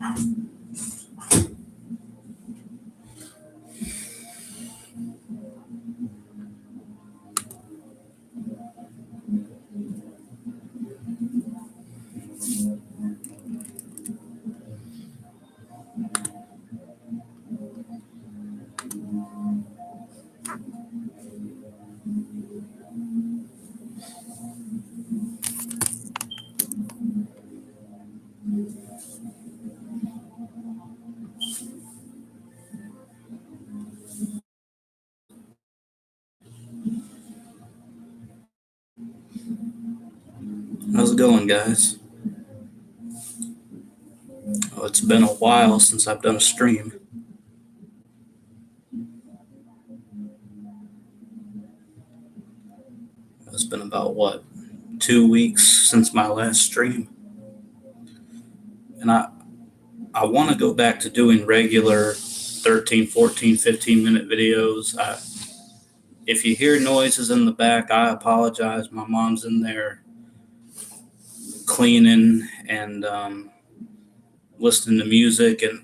How's it going, guys? Oh, it's been a while since I've done a stream. It's been about, what, 2 weeks since my last stream. And I want to go back to doing regular 13, 14, 15-minute videos. If you hear noises in the back, I apologize. My mom's in there cleaning and listening to music, and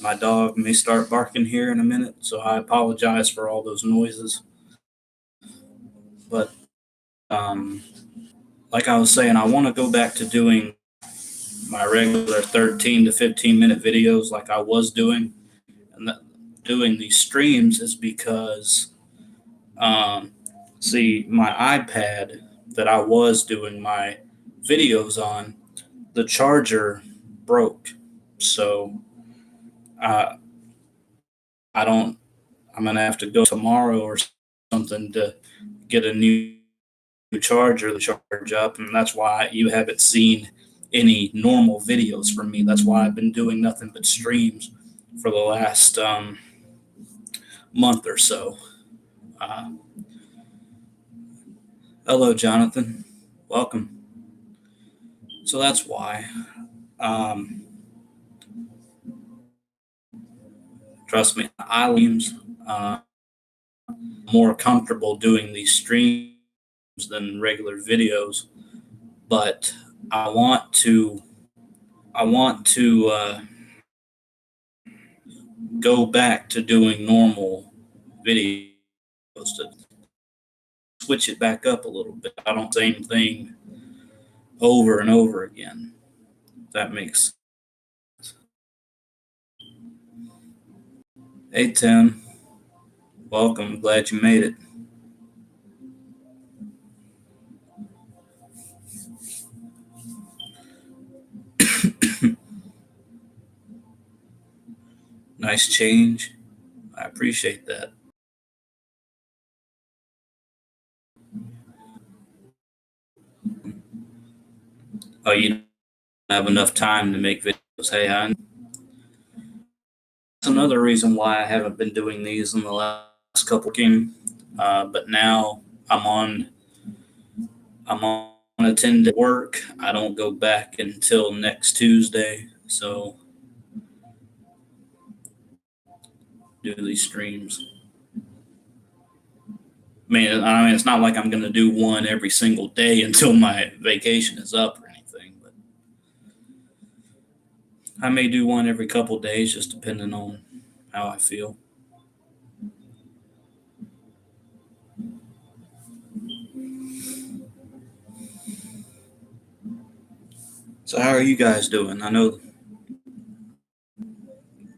my dog may start barking here in a minute, so I apologize for all those noises. But like I was saying, I want to go back to doing my regular 13 to 15-minute videos like I was doing. And doing these streams is because, see, my iPad that I was doing my videos on, the charger broke. So I'm going to have to go tomorrow or something to get a new charger to charge up. And that's why you haven't seen any normal videos from me. That's why I've been doing nothing but streams for the last month or so. Hello, Jonathan. Welcome. So that's why. Trust me, I'm more comfortable doing these streams than regular videos, but I want to go back to doing normal videos to switch it back up a little bit. I don't say the same thing over and over again. If that makes sense. Hey, Tim. Welcome. Glad you made it. Nice change. I appreciate that. Oh, you don't have enough time to make videos. Hey, that's another reason why I haven't been doing these in the last couple games. But now I'm on a 10-day work. I don't go back until next Tuesday. So do these streams. I mean, it's not like I'm going to do one every single day until my vacation is up or anything, but I may do one every couple days, just depending on how I feel. So how are you guys doing? I know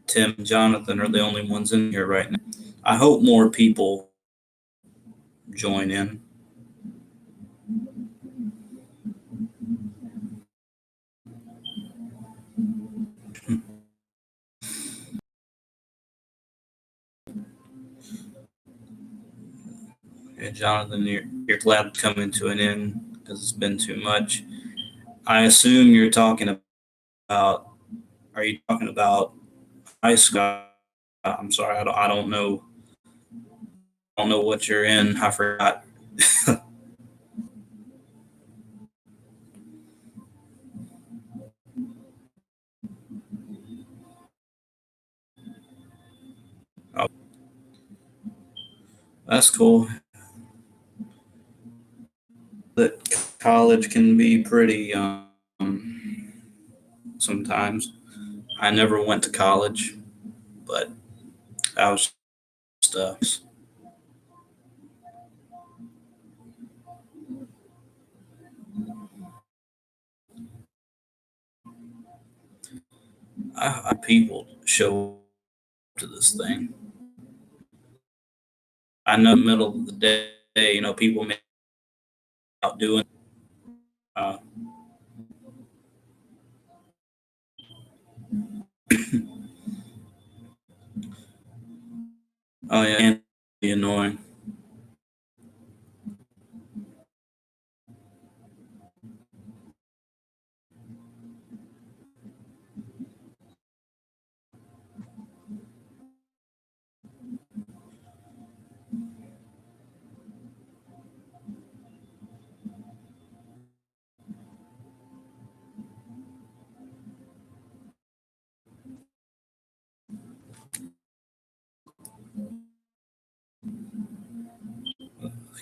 Tim and Jonathan are the only ones in here right now. I hope more people join in. Yeah, Jonathan, you're glad to come into an end because it's been too much. I assume you're talking about. Are you talking about high school? I'm sorry, I don't know. I don't know what you're in. I forgot. Oh, that's cool. That college can be pretty sometimes. I never went to college, but I was just, people show up to this thing. I know in the middle of the day, people may be out doing, uh, oh yeah, and be annoying.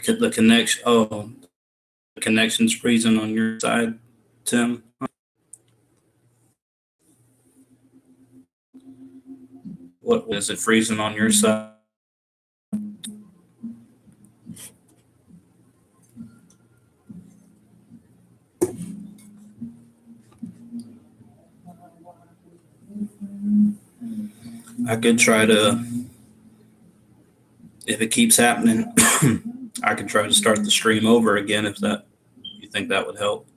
The connection, the connection's freezing on your side, Tim. What is it freezing on your side? I could try to, if it keeps happening, I could try to start the stream over again if that you think that would help.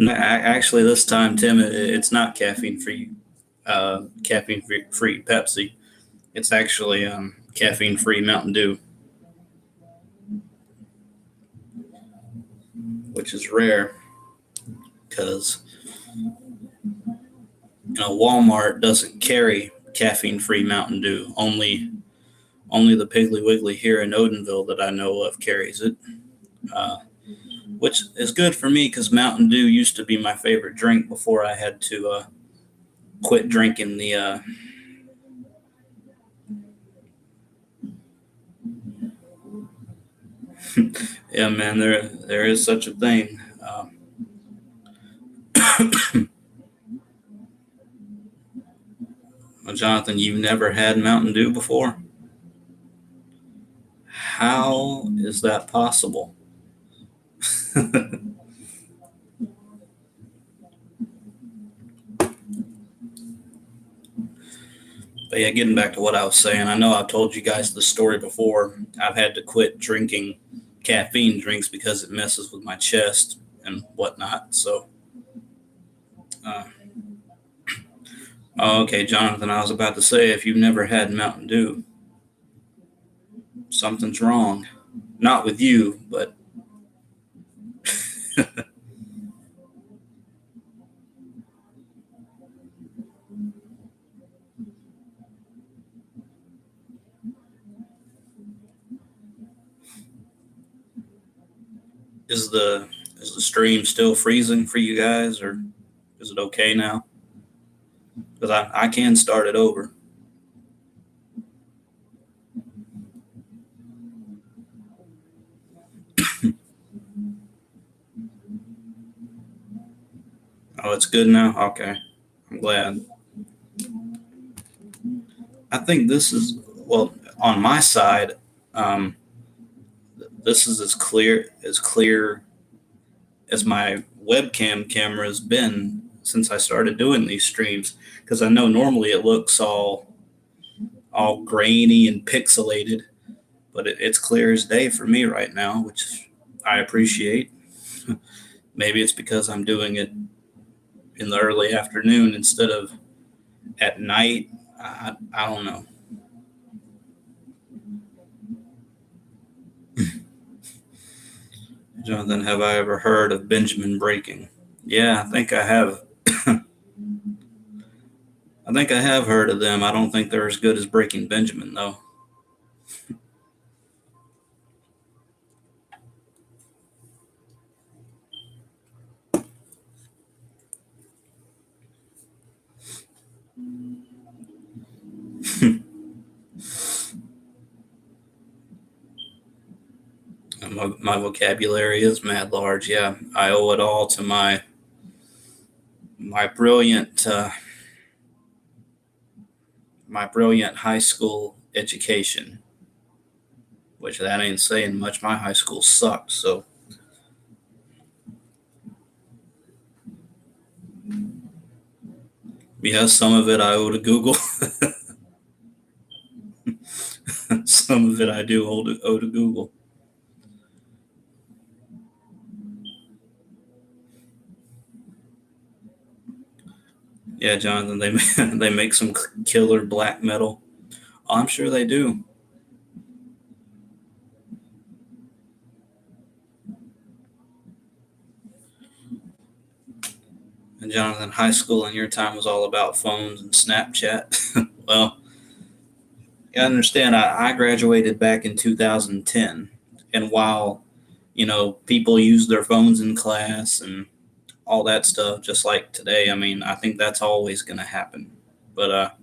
Actually, this time, Tim, it's not caffeine free Pepsi. It's actually caffeine free Mountain Dew, which is rare because Walmart doesn't carry caffeine free Mountain Dew. Only the Piggly Wiggly here in Odenville that I know of carries it, uh, which is good for me because Mountain Dew used to be my favorite drink before I had to quit drinking the. Yeah, man, there is such a thing. Well, Jonathan, you've never had Mountain Dew before? How is that possible? But yeah, getting back to what I was saying, I know I've told you guys the story before. I've had to quit drinking caffeine drinks because it messes with my chest and whatnot. So, uh, okay, Jonathan, I was about to say if you've never had Mountain Dew, something's wrong. Not with you, but is the stream still freezing for you guys, or is it okay now? Because I can start it over. Oh, it's good now? Okay. I'm glad. I think this is, well, on my side, um, this is as clear as my webcam camera has been since I started doing these streams. Because I know normally it looks all grainy and pixelated, but it's clear as day for me right now, which I appreciate. Maybe it's because I'm doing it in the early afternoon instead of at night. I don't know. Jonathan, have I ever heard of Benjamin breaking? Yeah, I think I have. I think I have heard of them. I don't think they're as good as Breaking Benjamin, though. My vocabulary is mad large. Yeah, I owe it all to my brilliant my brilliant high school education, which that ain't saying much. My high school sucked. So yeah, some of it I owe to Google. Some of it I do owe to Google. Yeah, Jonathan, they they make some killer black metal. Oh, I'm sure they do. And Jonathan, high school in your time was all about phones and Snapchat. Well, you understand, I graduated back in 2010, and while people use their phones in class and all that stuff, just like today, I mean, I think that's always going to happen. But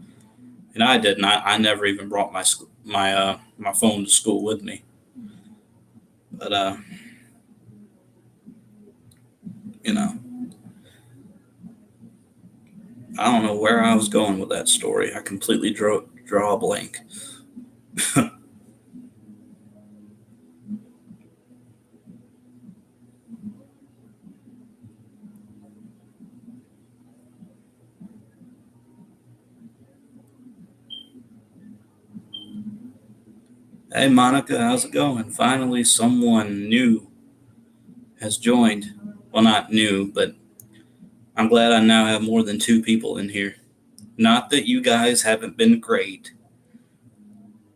I didn't. I never even brought my phone to school with me. But you know, I don't know where I was going with that story. I completely draw a blank. Hey, Monica, how's it going? Finally, someone new has joined. Well, not new, but I'm glad I now have more than two people in here. Not that you guys haven't been great.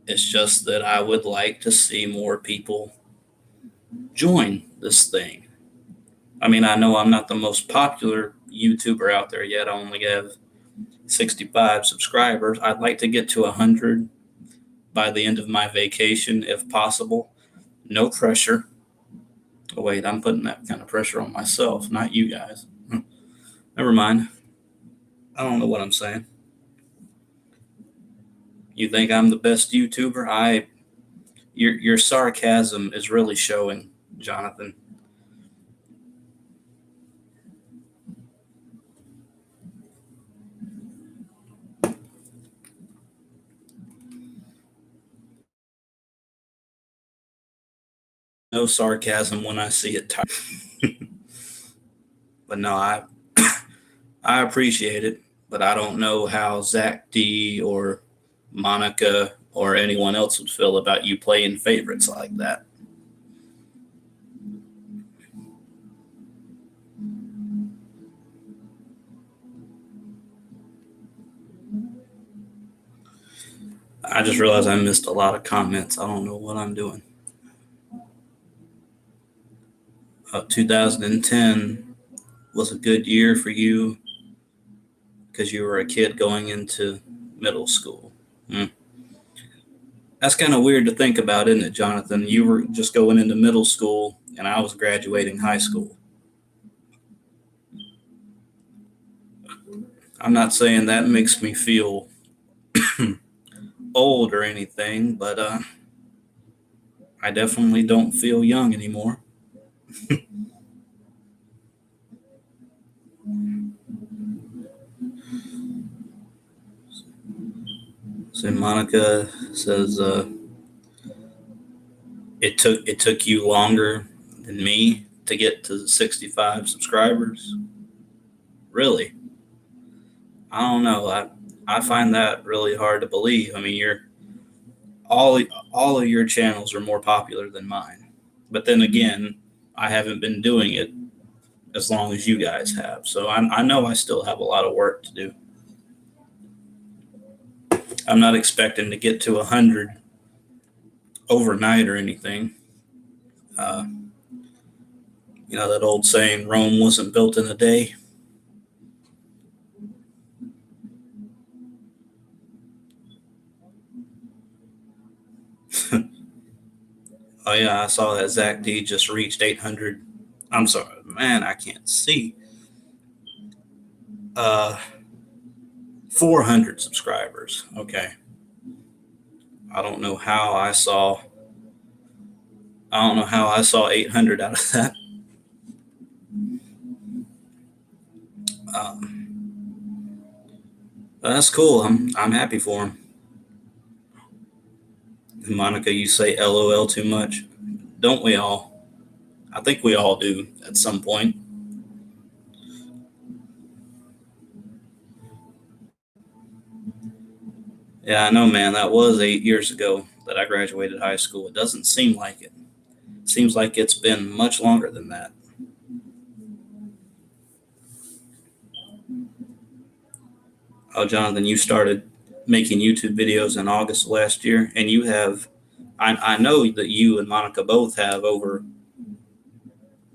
It's just that I would like to see more people join this thing. I mean, I know I'm not the most popular YouTuber out there yet. I only have 65 subscribers. I'd like to get to 100 by the end of my vacation if possible. No pressure. Oh, wait, I'm putting that kind of pressure on myself, not you guys. Never mind. I don't know what I'm saying. You think I'm the best YouTuber? Your sarcasm is really showing, Jonathan. No sarcasm when I see it. But no, I appreciate it, but I don't know how Zach D or Monica or anyone else would feel about you playing favorites like that. I just realized I missed a lot of comments. I don't know what I'm doing. 2010 was a good year for you because you were a kid going into middle school. Hmm. That's kind of weird to think about, isn't it, Jonathan? You were just going into middle school, and I was graduating high school. I'm not saying that makes me feel old or anything, but I definitely don't feel young anymore. So Monica says it took you longer than me to get to 65 subscribers. Really? I don't know. I find that really hard to believe. I mean, all all of your channels are more popular than mine. But then again, I haven't been doing it as long as you guys have. So I know I still have a lot of work to do. I'm not expecting to get to 100 overnight or anything. Uh, that old saying, Rome wasn't built in a day. Oh yeah, I saw that Zach D just reached 800. I'm sorry, man, I can't see. 400 subscribers. Okay, I don't know how I saw I don't know how I saw 800 out of that. But that's cool. I'm happy for him. And Monica, you say LOL too much. Don't we all? I think we all do at some point. Yeah, I know, man. That was 8 years ago that I graduated high school. It doesn't seem like it. It seems like it's been much longer than that. Oh, Jonathan, you started making YouTube videos in August of last year, and you have, I know that you and Monica both have over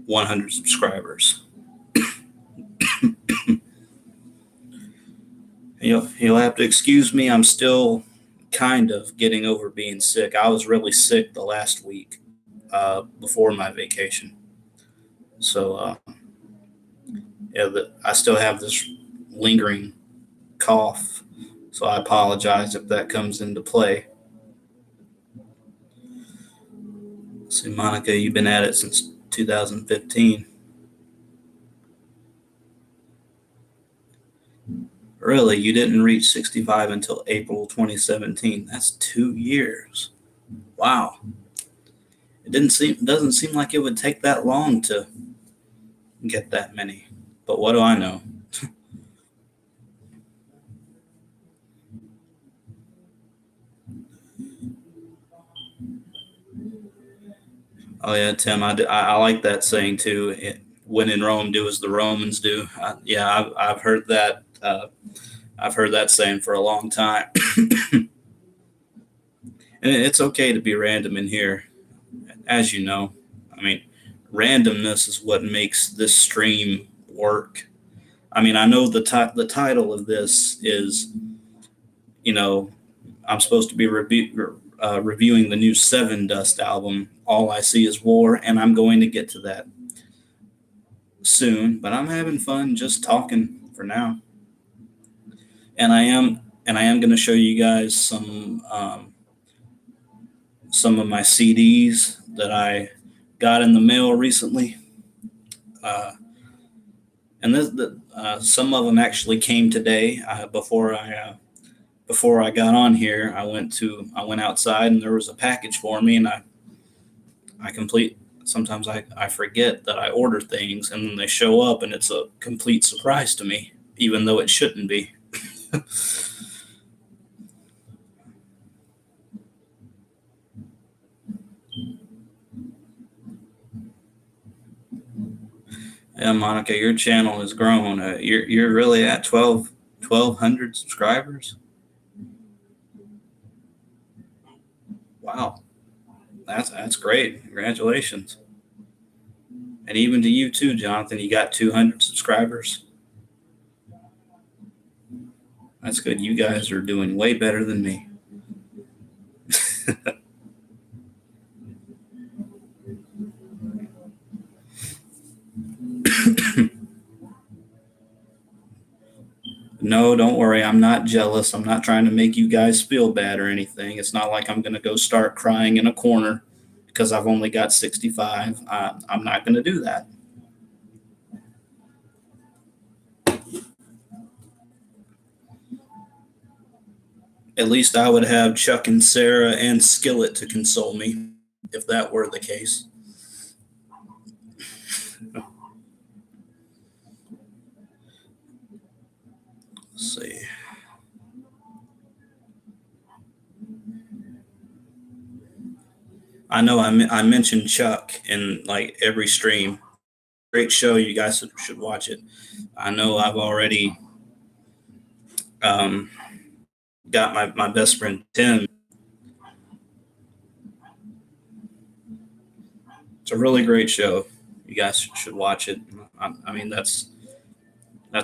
100 subscribers. You'll have to excuse me. I'm still kind of getting over being sick. I was really sick the last week before my vacation. So, yeah, I still have this lingering cough. So I apologize if that comes into play. See, Monica, you've been at it since 2015. Really, you didn't reach 65 until April 2017. That's 2 years. Wow. It doesn't seem like it would take that long to get that many. But what do I know? Oh yeah, Tim, I like that saying too. When in Rome, do as the Romans do. Yeah, I've heard that. I've heard that saying for a long time. And it's okay to be random in here, as you know. I mean, randomness is what makes this stream work. I mean, I know the title of this is, you know, I'm supposed to be reviewing the new Sevendust album. All I See Is War, and I'm going to get to that soon. But I'm having fun just talking for now, and I am going to show you guys some of my CDs that I got in the mail recently. Uh, and some of them actually came today. Before I got on here, I went outside and there was a package for me, and I complete. Sometimes I forget that I order things, and then they show up, and it's a complete surprise to me, even though it shouldn't be. Yeah, Monica, your channel has grown. You're really at 1,200 subscribers. Wow, that's great. Congratulations. And even to you too, Jonathan. You got 200 subscribers. That's good. You guys are doing way better than me. No, don't worry. I'm not jealous. I'm not trying to make you guys feel bad or anything. It's not like I'm going to go start crying in a corner because I've only got 65. I'm not going to do that. At least I would have Chuck and Sarah and Skillet to console me if that were the case. Let's see. I know I mentioned Chuck in like every stream. Great show. You guys should watch it. I know I've already um, got my best friend Tim. It's a really great show. You guys should watch it. I mean, that's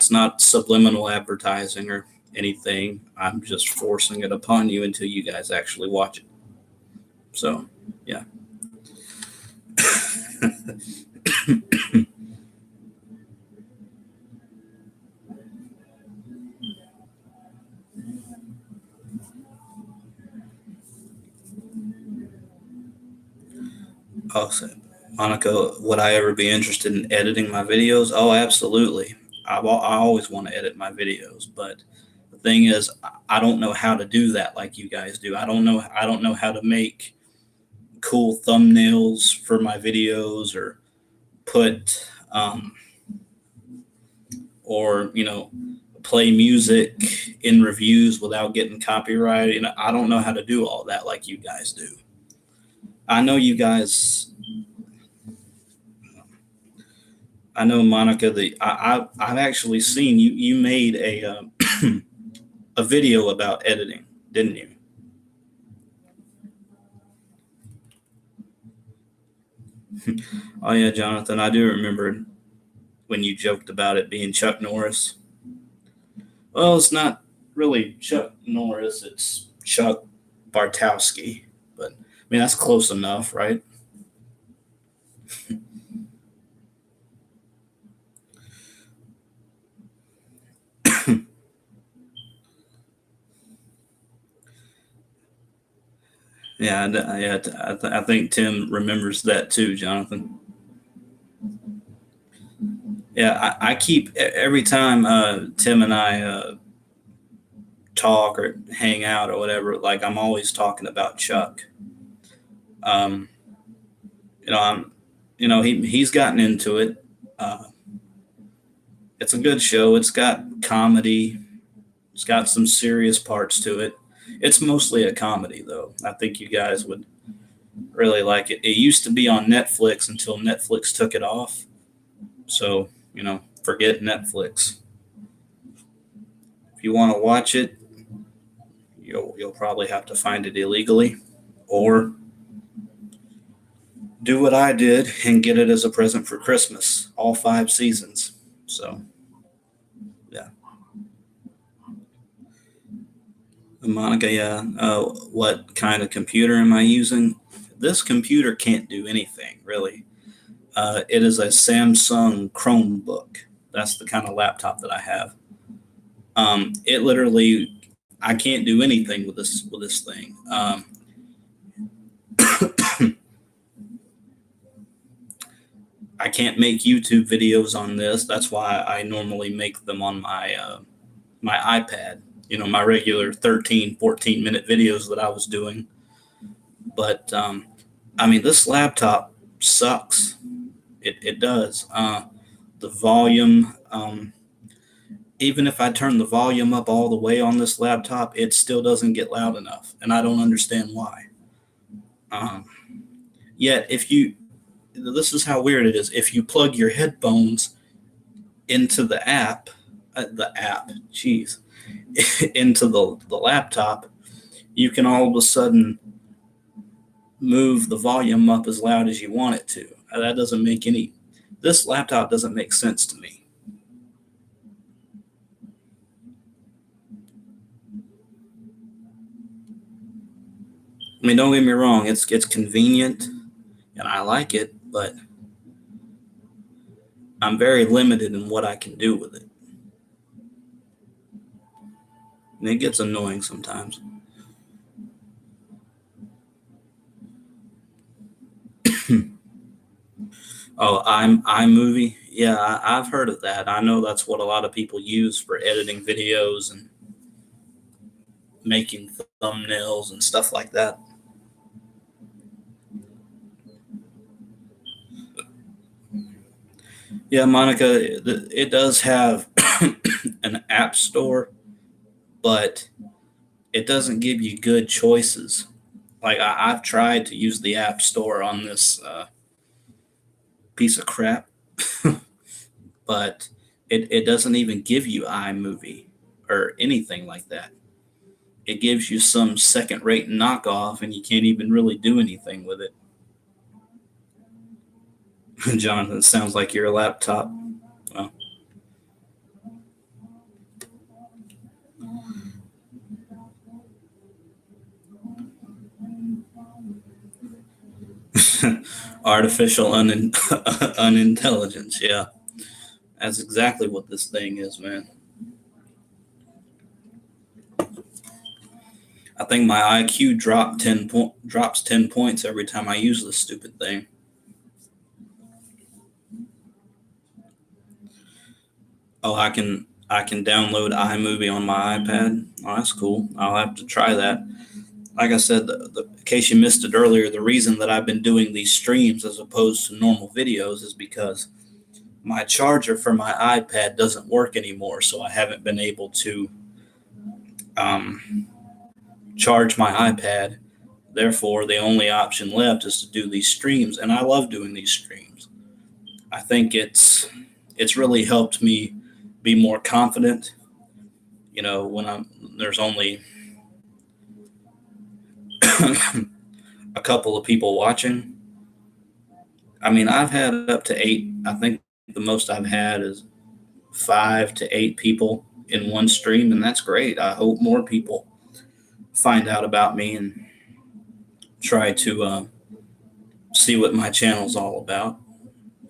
not subliminal advertising or anything. I'm just forcing it upon you until you guys actually watch it. So, yeah. Oh, so, Monica, would I ever be interested in editing my videos? Oh, absolutely. I always want to edit my videos, but the thing is, I don't know how to do that like you guys do. I don't know how to make cool thumbnails for my videos, or put or play music in reviews without getting copyrighted. I don't know how to do all that like you guys do. I know you guys. I know, Monica. I've actually seen you. You made a video about editing, didn't you? Oh yeah, Jonathan. I do remember when you joked about it being Chuck Norris. Well, it's not really Chuck Norris. It's Chuck Bartowski. But I mean, that's close enough, right? Yeah, yeah. I think Tim remembers that too, Jonathan. Yeah, I keep every time Tim and I talk or hang out or whatever. Like, I'm always talking about Chuck. Um, I'm, he's gotten into it. Uh, it's a good show. It's got comedy. It's got some serious parts to it. It's mostly a comedy, though. I think you guys would really like it. It used to be on Netflix until Netflix took it off. So, forget Netflix. If you want to watch it, you'll probably have to find it illegally, or do what I did and get it as a present for Christmas, all 5 seasons. So, yeah. Monica, yeah. What kind of computer am I using? This computer can't do anything, really. It is a Samsung Chromebook. That's the kind of laptop that I have. It literally, I can't do anything with this thing. I can't make YouTube videos on this. That's why I normally make them on my iPad. My regular 13, 14-minute videos that I was doing. But I mean, this laptop sucks. It does. The volume. Even if I turn the volume up all the way on this laptop, it still doesn't get loud enough, and I don't understand why. Um, Yet, this is how weird it is. If you plug your headphones into jeez, into the laptop, you can all of a sudden move the volume up as loud as you want it to. That doesn't make any. This laptop doesn't make sense to me. I mean, don't get me wrong; it's convenient, and I like it, but I'm very limited in what I can do with it, and it gets annoying sometimes. Oh, iMovie. Yeah, I've heard of that. I know that's what a lot of people use for editing videos and making thumbnails and stuff like that. Yeah, Monica, it does have an app store, but it doesn't give you good choices. Like, I've tried to use the app store on this piece of crap, but it doesn't even give you iMovie or anything like that. It gives you some second rate knockoff, and you can't even really do anything with it. Jonathan, it sounds like your laptop. Well, artificial unintelligence. Yeah, that's exactly what this thing is, man. I think my IQ drops 10 points every time I use this stupid thing. Oh, I can download iMovie on my iPad. Oh, that's cool. I'll have to try that. Like I said, in case you missed it earlier, the reason that I've been doing these streams as opposed to normal videos is because my charger for my iPad doesn't work anymore, so I haven't been able to um, charge my iPad. Therefore, the only option left is to do these streams, and I love doing these streams. I think it's really helped me be more confident. When there's only a couple of people watching. I mean, I've had up to eight. I think the most I've had is 5 to 8 people in one stream, and that's great. I hope more people find out about me and try to see what my channel's all about.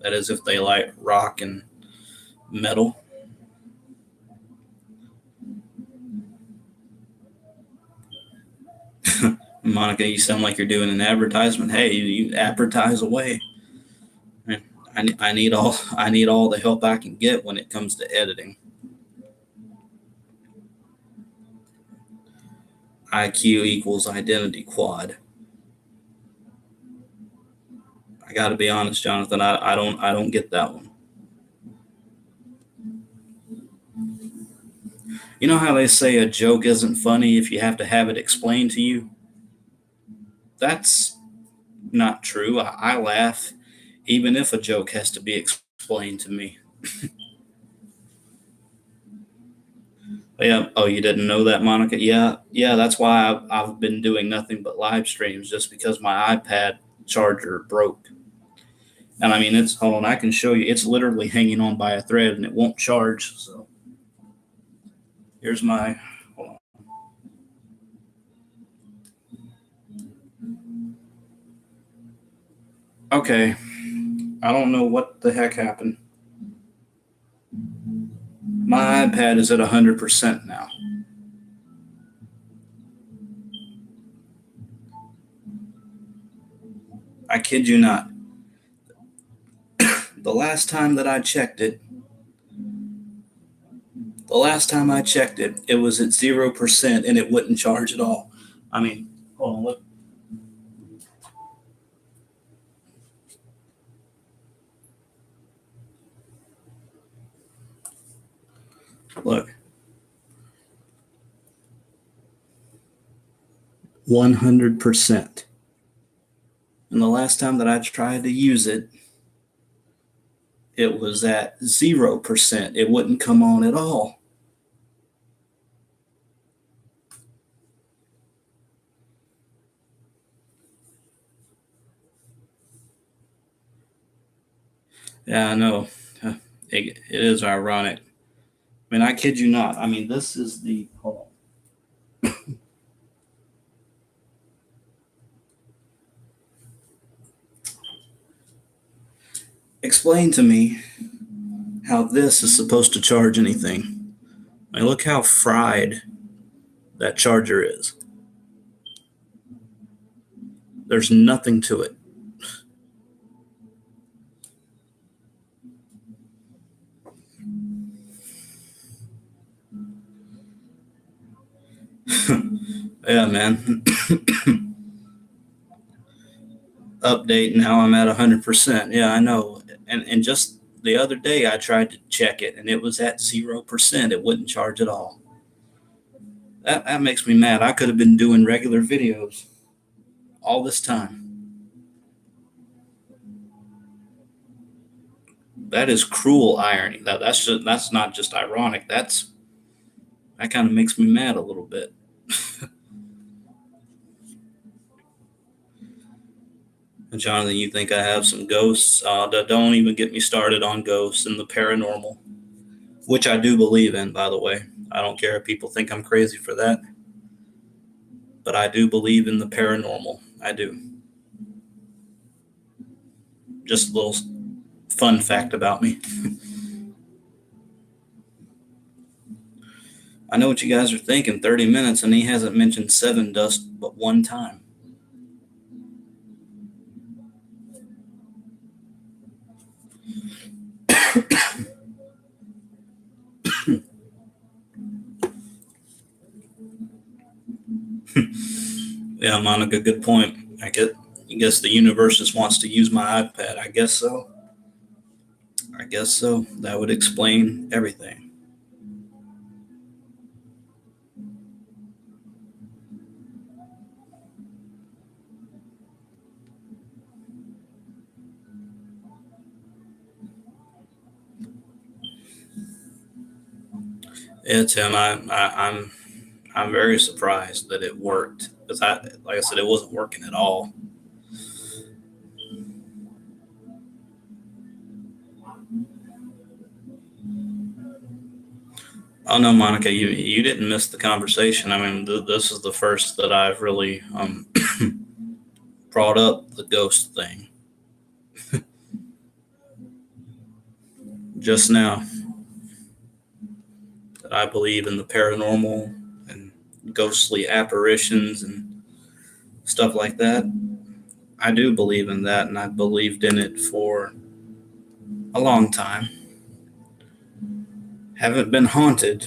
That is, if they like rock and metal. Monica, you sound like you're doing an advertisement. Hey, you advertise away. I need all the help I can get when it comes to editing. IQ equals identity quad. I got to be honest, Jonathan. I don't get that one. You know how they say a joke isn't funny if you have to have it explained to you? That's not true. I laugh even if a joke has to be explained to me. Yeah. Oh, you didn't know that, Monica? Yeah. Yeah. That's why I've been doing nothing but live streams, just because my iPad charger broke. And I mean, hold on, I can show you. It's literally hanging on by a thread and it won't charge. So here's my, hold on. Okay. I don't know what the heck happened. My iPad is at 100% now. I kid you not. The last time I checked it, it was at 0% and it wouldn't charge at all. I mean, hold on, look. Look. 100%. And the last time that I tried to use it, it was at 0%. It wouldn't come on at all. Yeah, I know. It is ironic. I mean, I kid you not. I mean, this is the. Hold on. Explain to me how this is supposed to charge anything. I mean, look how fried that charger is. There's nothing to it. Yeah, man. Update, now I'm at 100%. Yeah, I know. And just the other day I tried to check it and it was at 0%. It wouldn't charge at all. That makes me mad. I could have been doing regular videos all this time. That is cruel irony. That's not just ironic. That kind of makes me mad a little bit. Jonathan, you think I have some ghosts? Don't even get me started on ghosts and the paranormal, which I do believe in, by the way. I don't care if people think I'm crazy for that, but I do believe in the paranormal. I do. Just a little fun fact about me. I know what you guys are thinking. 30 minutes, and he hasn't mentioned Sevendust but one time. Yeah, Monica, good point. I guess the universe just wants to use my iPad. I guess so. I guess so. That would explain everything. Yeah, Tim, I'm very surprised that it worked because like I said, it wasn't working at all. Oh no, Monica, you didn't miss the conversation. I mean, this is the first that I've really brought up the ghost thing just now. That I believe in the paranormal and ghostly apparitions and stuff like that. I do believe in that, and I've believed in it for a long time. Haven't been haunted,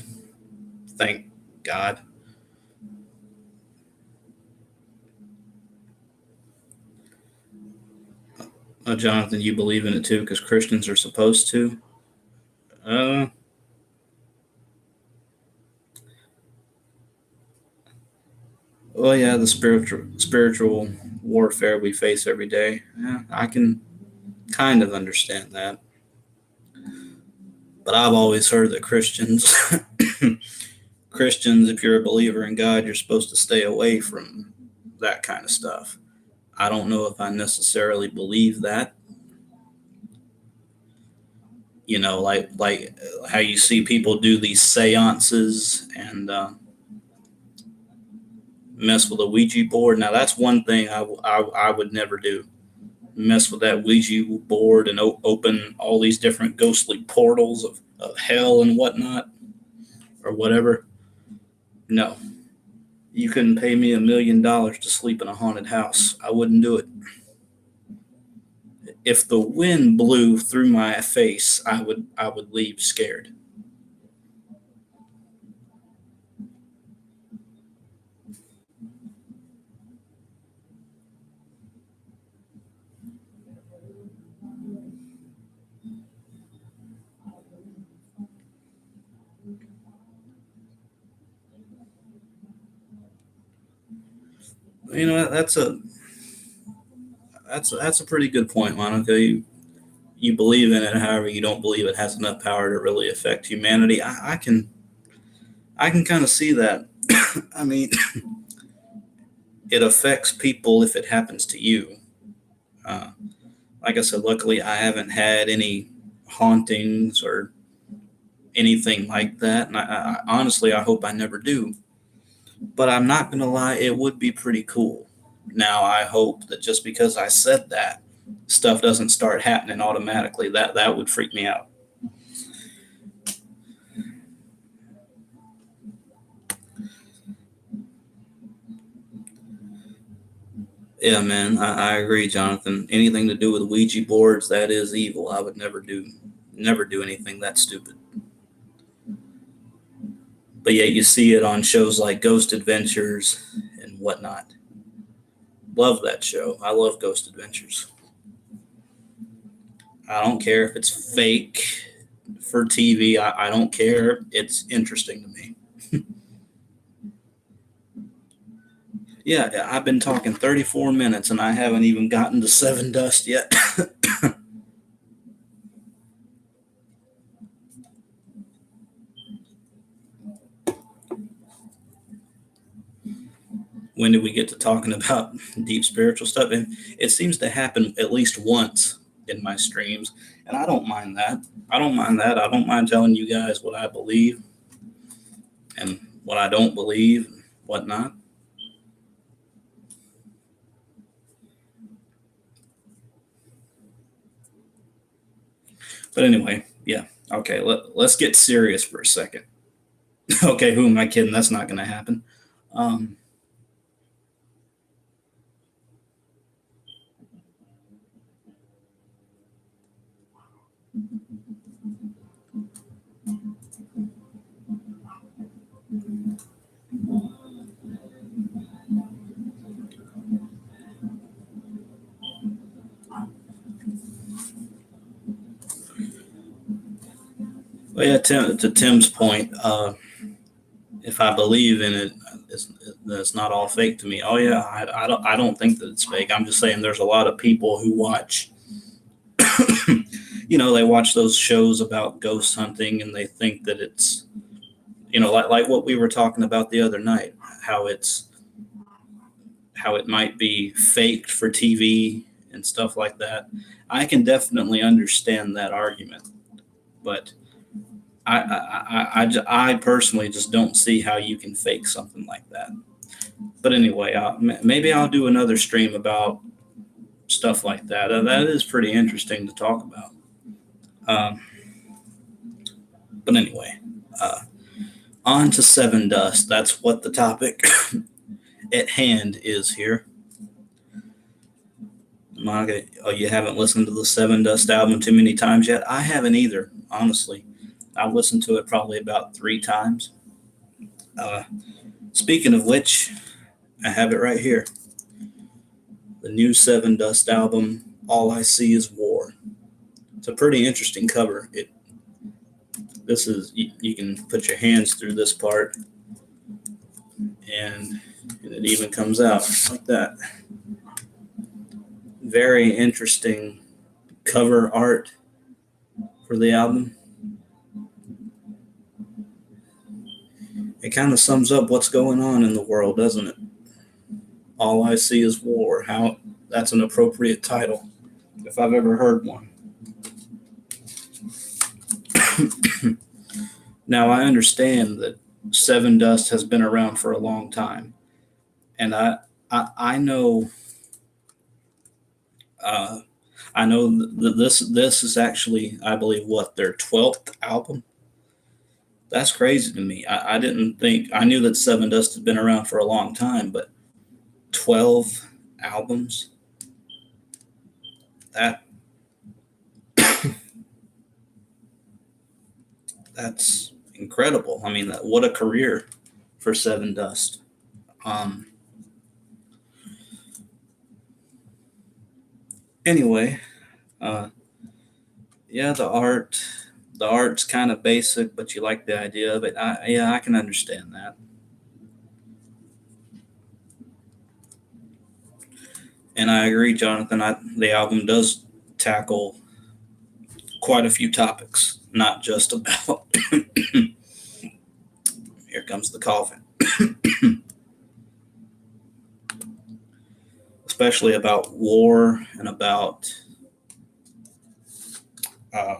thank God. Jonathan, you believe in it too because Christians are supposed to. Uh, well, yeah, the spiritual warfare we face every day. Yeah, I can kind of understand that, but I've always heard that Christians, if you're a believer in God, you're supposed to stay away from that kind of stuff. I don't know if I necessarily believe that. You know, like how you see people do these seances and mess with a Ouija board. Now that's one thing I would never do. Mess with that Ouija board and open all these different ghostly portals of hell and whatnot or whatever. No, you couldn't pay me $1 million to sleep in a haunted house. I wouldn't do it. If the wind blew through my face, I would leave scared. You know that's a pretty good point, Monica. You believe in it, however, you don't believe it has enough power to really affect humanity. I can kind of see that. I mean, it affects people if it happens to you. Uh, like I said, luckily I haven't had any hauntings or anything like that, and honestly I hope I never do. But I'm not gonna lie, it would be pretty cool. Now I hope that just because I said that, stuff doesn't start happening automatically. That would freak me out. Yeah, man, I agree, Jonathan. Anything to do with Ouija boards, that is evil. I would never do anything that stupid. But yet you see it on shows like Ghost Adventures and whatnot. Love that show. I love Ghost Adventures. I don't care if it's fake for TV. I don't care. It's interesting to me. Yeah, I've been talking 34 minutes and I haven't even gotten to Sevendust yet. When did we get to talking about deep spiritual stuff? And it seems to happen at least once in my streams, and I don't mind that. I don't mind that. I don't mind telling you guys what I believe and what I don't believe and whatnot. But anyway, yeah. Okay, let's get serious for a second. Okay, who am I kidding? That's not going to happen. Um, Well, yeah, to Tim's point, if I believe in it, it's not all fake to me. Oh yeah, I don't think that it's fake. I'm just saying there's a lot of people who watch, they watch those shows about ghost hunting and they think that it's, like what we were talking about the other night, how it's how it might be faked for TV and stuff like that. I can definitely understand that argument, but I personally just don't see how you can fake something like that. But anyway, maybe I'll do another stream about stuff like that. That is pretty interesting to talk about. Um, but anyway, uh, on to Sevendust. That's what the topic at hand is here. Monica, oh, you haven't listened to the Sevendust album too many times yet? I haven't either, honestly. I've listened to it probably about 3 times. Uh, Speaking of which, I have it right here. The new Sevendust album, All I See Is War. It's a pretty interesting cover. This is you can put your hands through this part, and it even comes out like that. Very interesting cover art for the album. It kind of sums up what's going on in the world, doesn't it? All I See Is War. How that's an appropriate title, if I've ever heard one. Now, I understand that Sevendust has been around for a long time, and I know that this is actually, I believe, what, their 12th album. That's crazy to me. I didn't think, I knew that Sevendust had been around for a long time, but 12 albums. That's incredible. I mean, what a career for Sevendust. Um, anyway, uh, yeah, the art's kind of basic, but you like the idea of it. I can understand that. And I agree, Jonathan. The album does tackle quite a few topics, not just about. Here comes the coughing. Especially about war and about uh,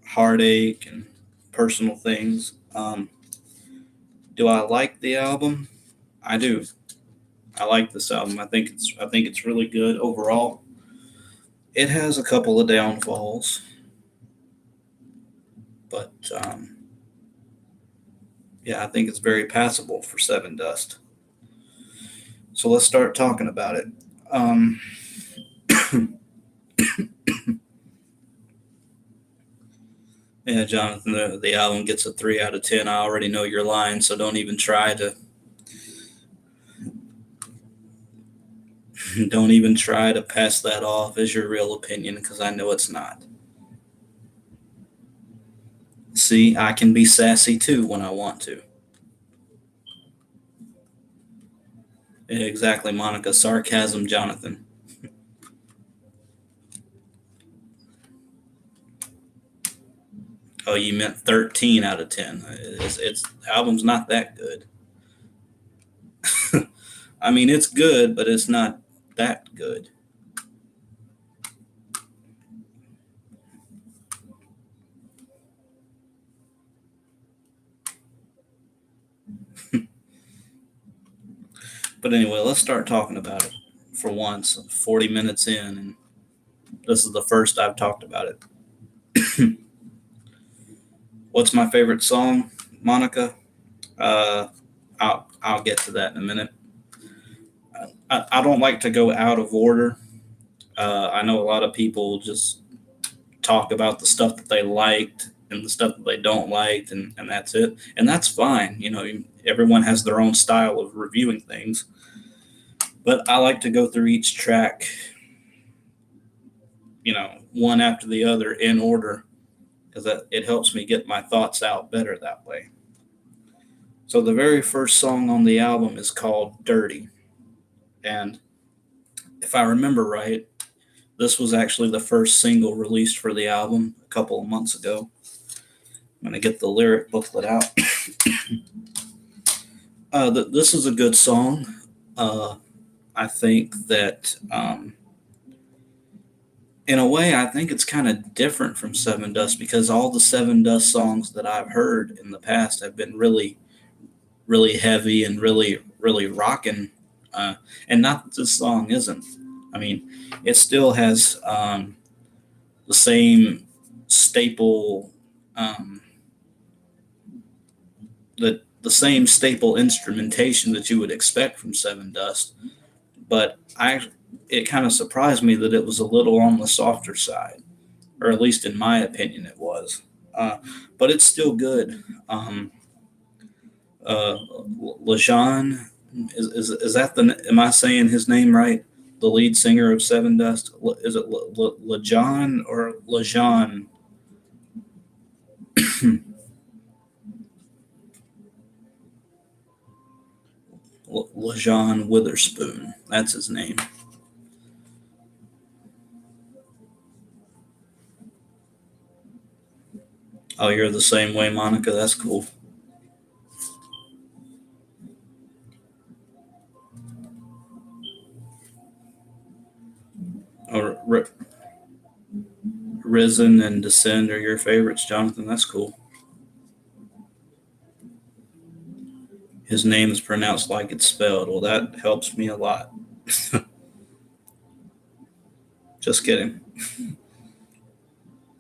heartache and personal things. Do I like the album? I do. I like this album. I think it's really good overall. It has a couple of downfalls, but yeah, I think it's very passable for Sevendust. So let's start talking about it. Yeah, Jonathan, the album gets a 3 out of 10. I already know you're lying, so don't even try to pass that off as your real opinion, because I know it's not. See, I can be sassy too when I want to. Yeah, exactly, Monica. Sarcasm, Jonathan. Oh, you meant 13 out of 10. It's the album's not that good. I mean, it's good, but it's not that good. But anyway, let's start talking about it for once. 40 minutes in, and this is the first I've talked about it. What's my favorite song, Monica? Uh, I'll get to that in a minute. I don't like to go out of order. I know a lot of people just talk about the stuff that they liked and the stuff that they don't like, and that's it. And that's fine. Everyone has their own style of reviewing things. But I like to go through each track, one after the other in order, because it helps me get my thoughts out better that way. So the very first song on the album is called Dirty. And if I remember right, this was actually the first single released for the album a couple of months ago. I'm going to get the lyric booklet out. This is a good song. I think that, in a way, I think it's kind of different from Sevendust because all the Sevendust songs that I've heard in the past have been really, really heavy and really, really rocking. And not that this song isn't. I mean, it still has the same staple, um, the same staple instrumentation that you would expect from Sevendust. But it kind of surprised me that it was a little on the softer side, or at least in my opinion, it was. But it's still good. Lajan, is that am I saying his name right? The lead singer of Sevendust, is it Lajan or Lajan? Lajan Witherspoon, that's his name. Oh, you're the same way, Monica. That's cool. Or Risen and Descend are your favorites, Jonathan. That's cool. His name is pronounced like it's spelled. Well, that helps me a lot. Just kidding.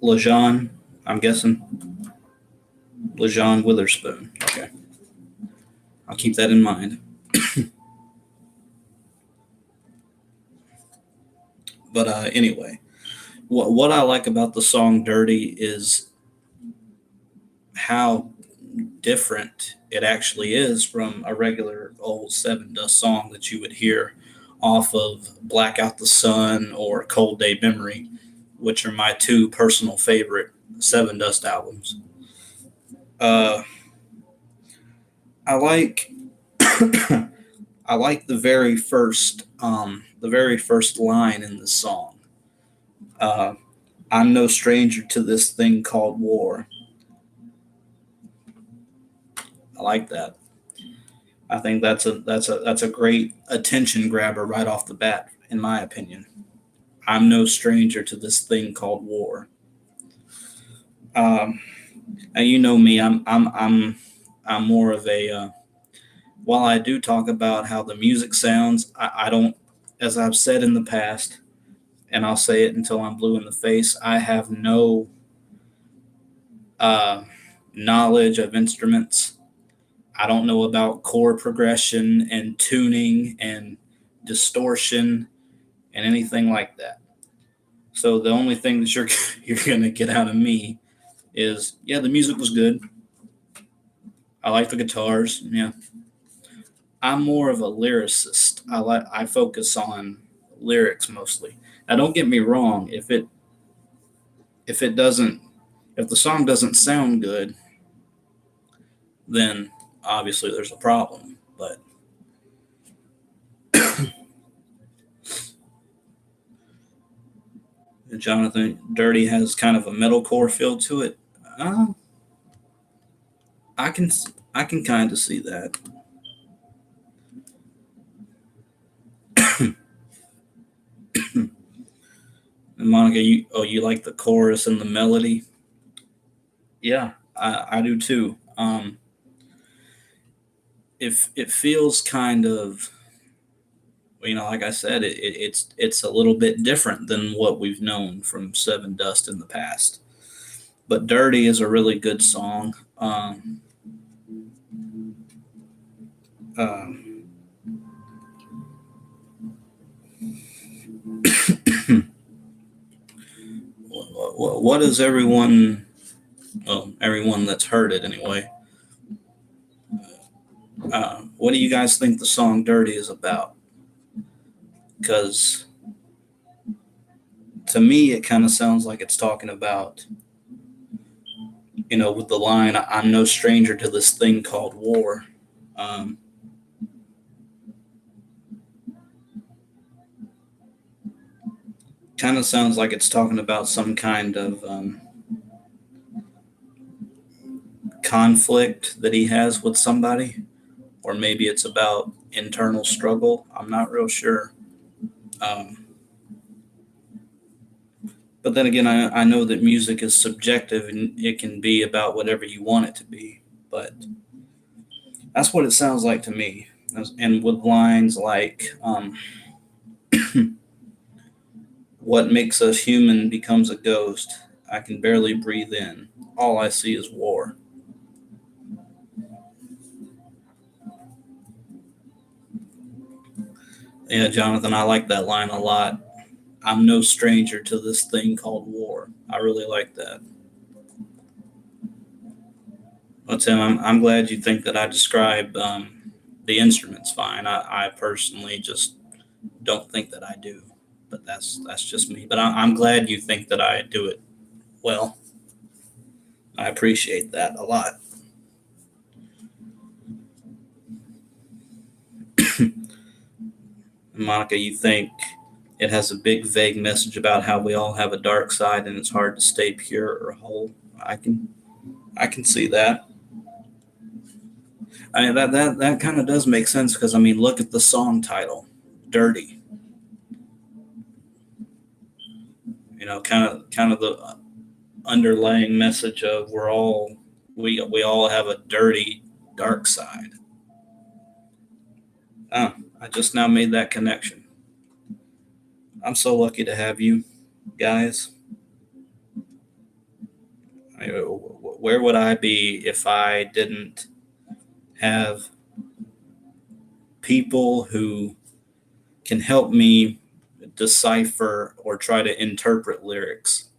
Lajan, I'm guessing. Lajan Witherspoon. Okay. I'll keep that in mind. But anyway, what I like about the song Dirty is how different it actually is from a regular old Sevendust song that you would hear off of Black Out the Sun or Cold Day Memory, which are my two personal favorite Sevendust albums. I like I like the very first line in the song. Uh, I'm no stranger to this thing called war. I like that. I think that's a great attention grabber right off the bat, in my opinion. I'm no stranger to this thing called war. Um, and you know me, I'm more of a. While I do talk about how the music sounds, I don't, as I've said in the past, and I'll say it until I'm blue in the face. I have no uh, knowledge of instruments. I don't know about chord progression and tuning and distortion and anything like that. So the only thing that you're gonna get out of me is, yeah, the music was good. I like the guitars. Yeah, I'm more of a lyricist. I focus on lyrics mostly. Now, don't get me wrong. If it doesn't if the song doesn't sound good, then obviously there's a problem. But Jonathan, Dirty has kind of a metalcore feel to it. Uh, I can I can kind of see that. And Monica, you like the chorus and the melody? Yeah, I do too. If it feels kind of, like I said, it's a little bit different than what we've known from Sevendust in the past. But Dirty is a really good song. Um, what is everyone? Well, everyone that's heard it anyway. What do you guys think the song "Dirty" is about? Because to me, it kind of sounds like it's talking about with the line, I'm no stranger to this thing called war. Um, Kind of sounds like it's talking about some kind of conflict that he has with somebody, or maybe it's about internal struggle. I'm not real sure. Um, but then again, I know that music is subjective and it can be about whatever you want it to be. But that's what it sounds like to me. And with lines like, what makes us human becomes a ghost. I can barely breathe in. All I see is war. Yeah, Jonathan, I like that line a lot. I'm no stranger to this thing called war. I really like that. Well, Tim, I'm glad you think that I describe the instruments fine. I personally just don't think that I do, but that's just me. But I'm glad you think that I do it well. I appreciate that a lot. Monica, you think it has a big, vague message about how we all have a dark side and it's hard to stay pure or whole. I can I can see that. I mean, that kind of does make sense because I mean, look at the song title, "Dirty." Kind of the underlying message of we all have a dirty, dark side. Oh, I just now made that connection. I'm so lucky to have you guys. I mean, where would I be if I didn't have people who can help me decipher or try to interpret lyrics?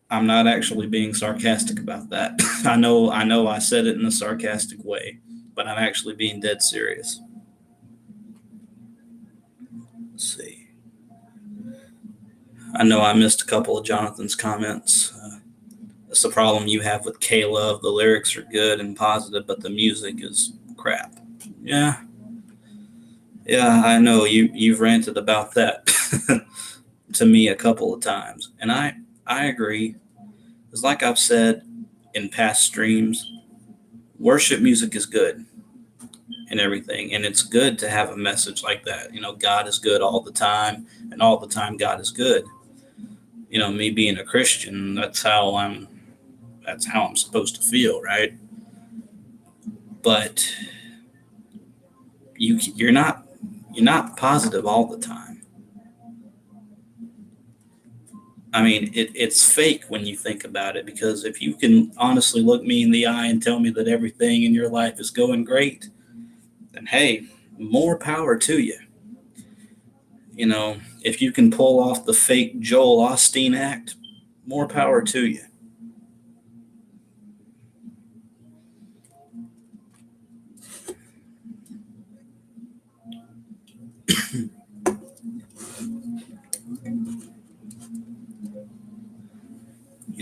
I'm not actually being sarcastic about that. I know I said it in a sarcastic way, but I'm actually being dead serious. Let's see. I know I missed a couple of Jonathan's comments. That's the problem you have with K-Love. The lyrics are good and positive, but the music is crap. Yeah, yeah, I know you've ranted about that to me a couple of times, and I agree. It's like I've said in past streams, worship music is good and everything, and it's good to have a message like that. God is good all the time, and all the time God is good. Me being a Christian, that's how I'm supposed to feel, right? But you're not positive all the time. I mean, it's fake when you think about it, because if you can honestly look me in the eye and tell me that everything in your life is going great, then hey, more power to you. If you can pull off the fake Joel Osteen act, more power to you.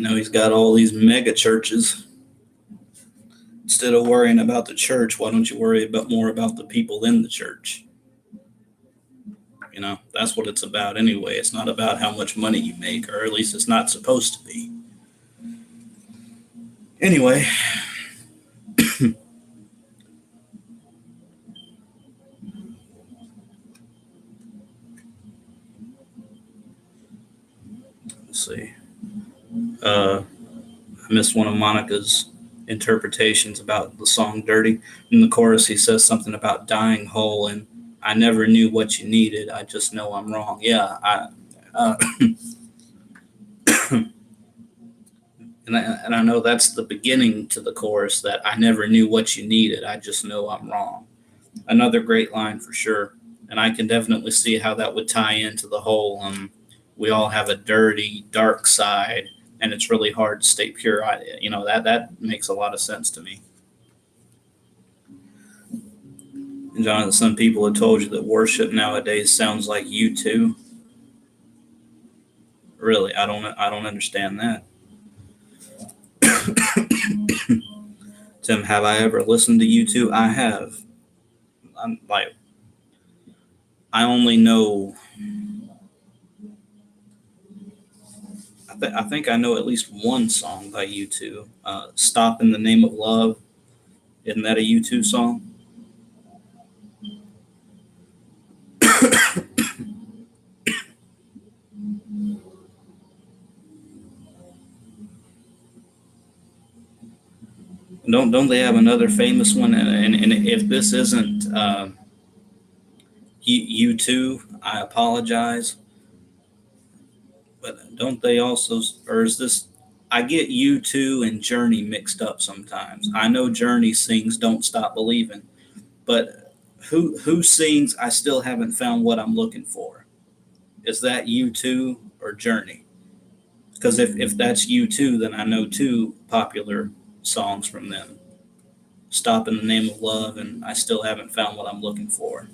He's got all these mega churches. Instead of worrying about the church, why don't you worry about more about the people in the church? That's what it's about anyway. It's not about how much money you make, or at least it's not supposed to be. Anyway, let's see. I missed one of Monica's interpretations about the song "Dirty." In the chorus, he says something about dying whole, and I never knew what you needed. I just know I'm wrong. Yeah, and I know that's the beginning to the chorus, that I never knew what you needed. I just know I'm wrong. Another great line for sure. And I can definitely see how that would tie into the whole we all have a dirty, dark side, and it's really hard to stay pure. That makes a lot of sense to me. And Jonathan, some people have told you that worship nowadays sounds like you too. Really, I don't understand that. Tim, have I ever listened to U2? I have. I'm like, I only know. I think I know at least one song by U2. "Stop in the Name of Love." Isn't that a U2 song? Don't they have another famous one? And if this isn't U2, I apologize. But don't they also, or is this? I get U2 and Journey mixed up sometimes. I know Journey sings "Don't Stop Believing," but who sings "I Still Haven't Found What I'm Looking For"? Is that U2 or Journey? Because if that's U2, then I know two popular songs from them: "Stop in the Name of Love" and "I Still Haven't Found What I'm Looking For."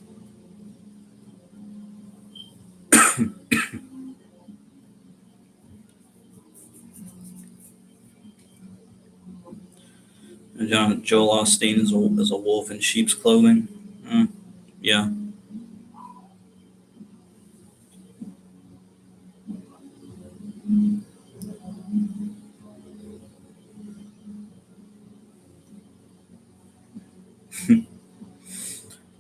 Joel Osteen is a wolf in sheep's clothing. Mm, yeah.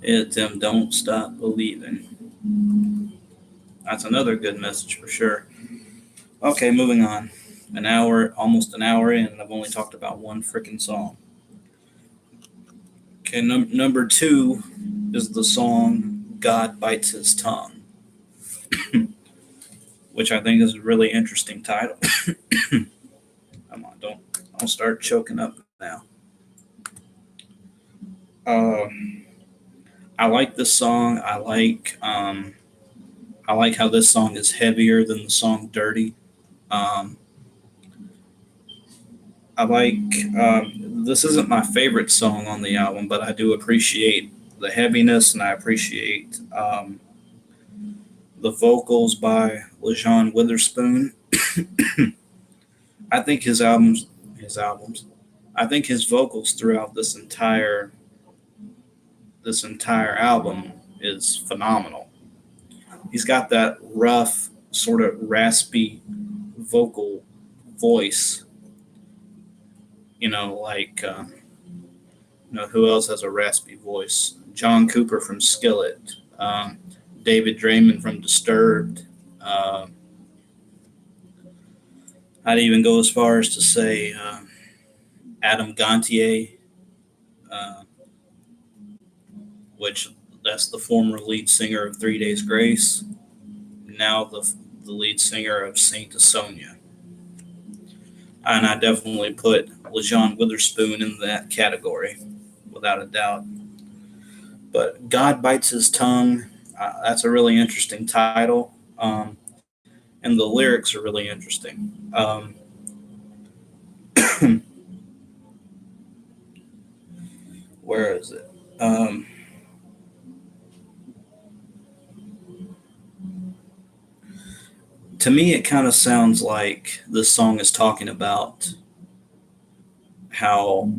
It's them "Don't Stop Believing." That's another good message for sure. Okay, moving on. An hour, almost an hour in, and I've only talked about one freaking song. Okay, number two is the song "God Bites His Tongue," which I think is a really interesting title. Come on, don't start choking up now. Uh, I like this song. I like how this song is heavier than the song "Dirty." Um, I like this isn't my favorite song on the album, but I do appreciate the heaviness, and I appreciate the vocals by LaJawn Witherspoon. I think his albums, I think his vocals throughout this entire album is phenomenal. He's got that rough, sort of raspy vocal voice. Like who else has a raspy voice? John Cooper from Skillet, David Draymond from Disturbed. Uh, I'd even go as far as to say Adam Gontier, uh, which that's the former lead singer of Three Days Grace, now the lead singer of Saint Asonia. And I definitely put LaJawn Witherspoon in that category, without a doubt. But "God Bites His Tongue," that's a really interesting title. And the lyrics are really interesting. Where is it? To me, it kind of sounds like this song is talking about how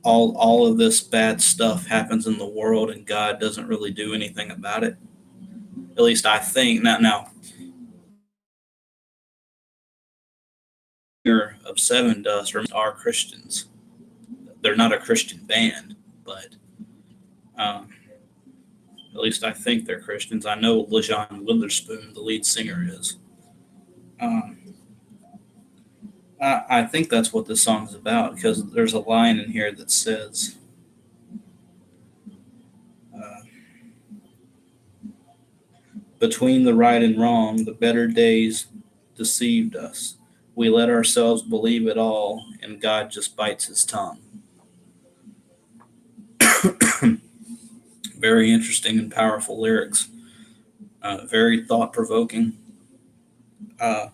all of this bad stuff happens in the world and God doesn't really do anything about it. At least I think. Now of Sevendust are Christians. They're not a Christian band, but um, at least I think they're Christians. I know LaJawn Witherspoon, the lead singer, is. Um, I think that's what this song's about because there's a line in here that says, uh, "Between the right and wrong, the better days deceived us. We let ourselves believe it all, and God just bites his tongue." Very interesting and powerful lyrics. Very thought provoking. Uh,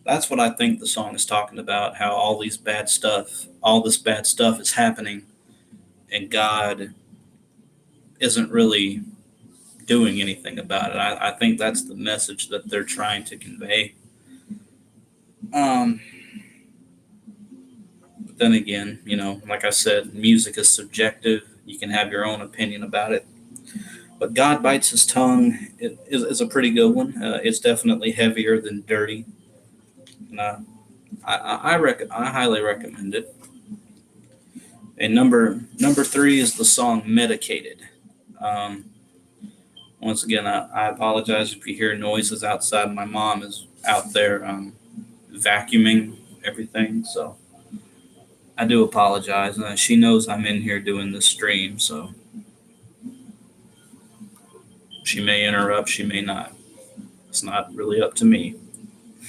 that's what I think the song is talking about. How all this bad stuff is happening, and God isn't really doing anything about it. I think that's the message that they're trying to convey. Um, Then again, like I said, music is subjective. You can have your own opinion about it. But God Bites His Tongue is a pretty good one. It's definitely heavier than Dirty. And, I highly recommend it. And number three is the song Medicated. Um, Once again, I apologize if you hear noises outside. My mom is out there vacuuming everything, so I do apologize. She knows I'm in here doing this stream, so she may interrupt, she may not. It's not really up to me.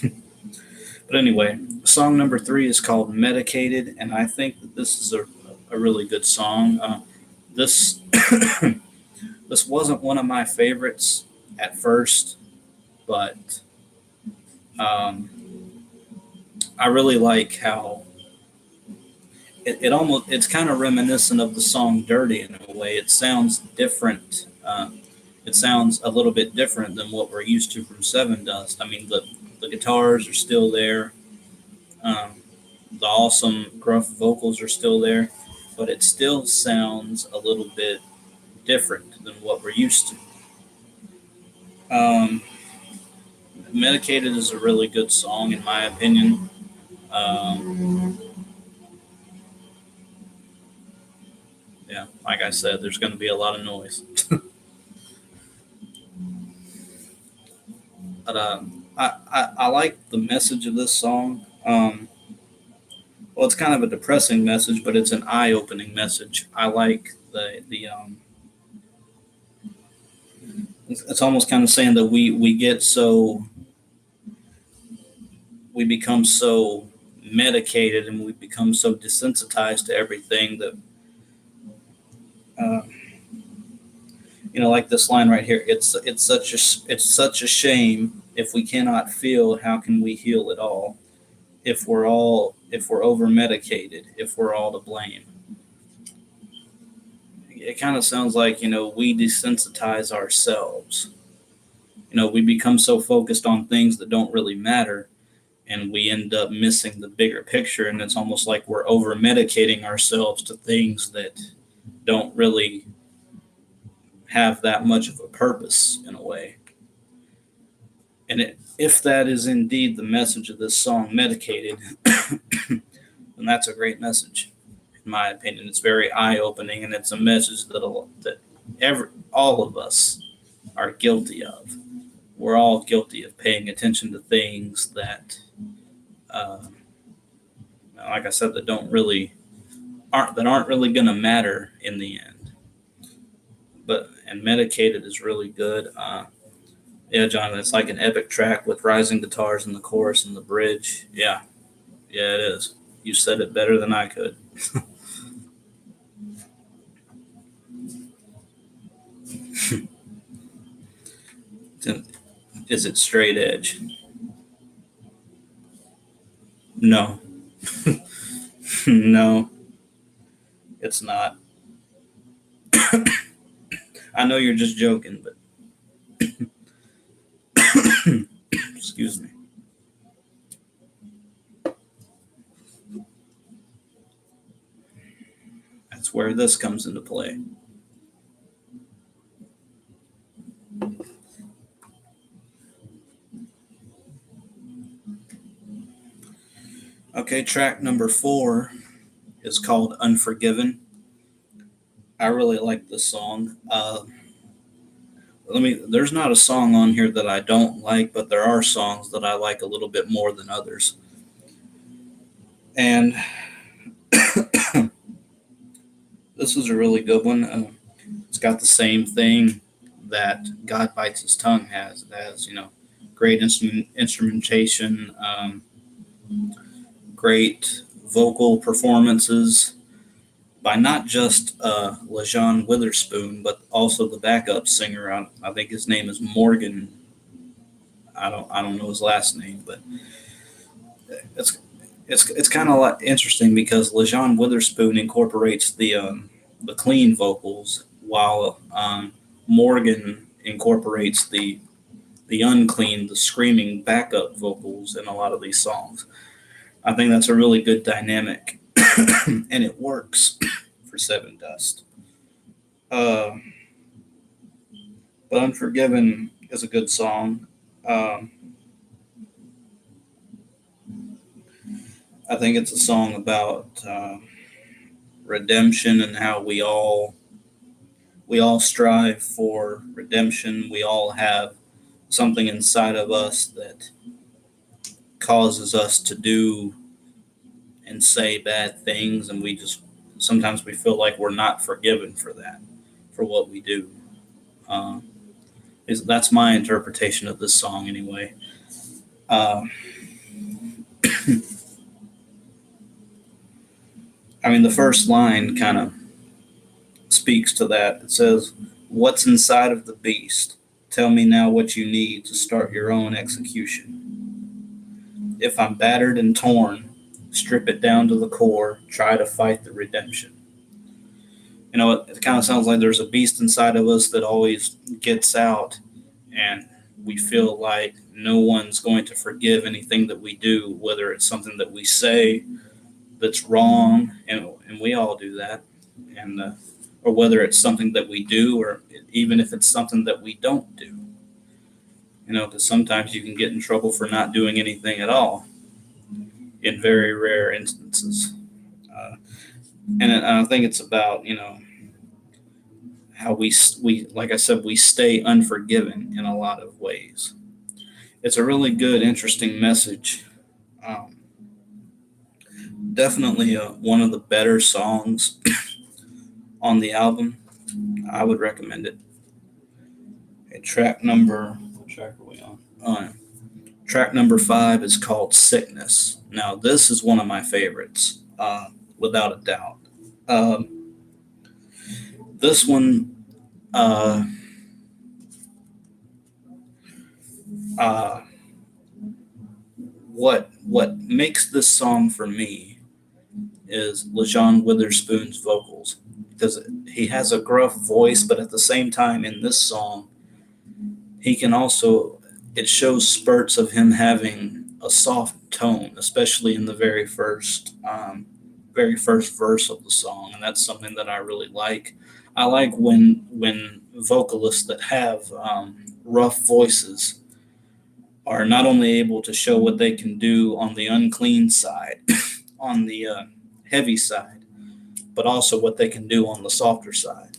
But anyway, song number three is called Medicated, and I think that this is a really good song. This this wasn't one of my favorites at first, but um, I really like how it's kind of reminiscent of the song Dirty in a way. It sounds different. It sounds a little bit different than what we're used to from Sevendust. I mean, the guitars are still there. The awesome gruff vocals are still there, but it still sounds a little bit different than what we're used to. Medicated is a really good song, in my opinion. Yeah, like I said, there's going to be a lot of noise. But I like the message of this song. Well, it's kind of a depressing message, but it's an eye-opening message. I like the it's almost kind of saying that we become so medicated and we become so desensitized to everything that uh, like this line right here. It's such a shame if we cannot feel. How can we heal it all? If we're over medicated, if we're all to blame. It kind of sounds like we desensitize ourselves. We become so focused on things that don't really matter, and we end up missing the bigger picture. And it's almost like we're over medicating ourselves to things that don't really have that much of a purpose in a way. And if that is indeed the message of this song, Medicated, then that's a great message, in my opinion. It's very eye-opening, and it's a message that all of us are guilty of. We're all guilty of paying attention to things that, like I said, that aren't really going to matter in the end. And Medicated is really good. Yeah, John, it's like an epic track with rising guitars in the chorus and the bridge. Yeah, it is. You said it better than I could. Is it straight edge? No. No, it's not. I know you're just joking, but excuse me. That's where this comes into play. Okay, track number 4 is called Unforgiven. I really like this song. There's not a song on here that I don't like, but there are songs that I like a little bit more than others. And this is a really good one. It's got the same thing that God Bites His Tongue has. It has, great instrumentation, great vocal performances by not just LaJean Witherspoon, but also the backup singer. I think his name is Morgan. I don't know his last name, but it's kind of interesting because LaJean Witherspoon incorporates the clean vocals, while Morgan incorporates the unclean, the screaming backup vocals in a lot of these songs. I think that's a really good dynamic. and it works for Sevendust. Uh, but Unforgiven is a good song. Um, I think it's a song about redemption and how we all strive for redemption. We all have something inside of us that causes us to do and say bad things, and we just sometimes we feel like we're not forgiven for that, for what we do. Uh, that's my interpretation of this song, anyway. Uh, I mean, the first line kind of speaks to that. It says, "What's inside of the beast? Tell me now what you need to start your own execution. If I'm battered and torn, strip it down to the core, try to fight the redemption." It kind of sounds like there's a beast inside of us that always gets out, and we feel like no one's going to forgive anything that we do, whether it's something that we say that's wrong, and we all do that, and or whether it's something that we do, or even if it's something that we don't do. Because sometimes you can get in trouble for not doing anything at all in very rare instances. Uh, and I think it's about, how we like I said, we stay unforgiven in a lot of ways. It's a really good, interesting message. Um, Definitely one of the better songs on the album. I would recommend it. Okay, what track are we on? Track number 5 is called Sickness. Now, this is one of my favorites, without a doubt. Um, this one, uh, uh, what makes this song for me is LaJauwn Witherspoon's vocals, because he has a gruff voice, but at the same time in this song, he can also, it shows spurts of him having a soft tone, especially in the very first verse of the song, and that's something that I really like. I like when vocalists that have rough voices are not only able to show what they can do on the unclean side, on the heavy side, but also what they can do on the softer side.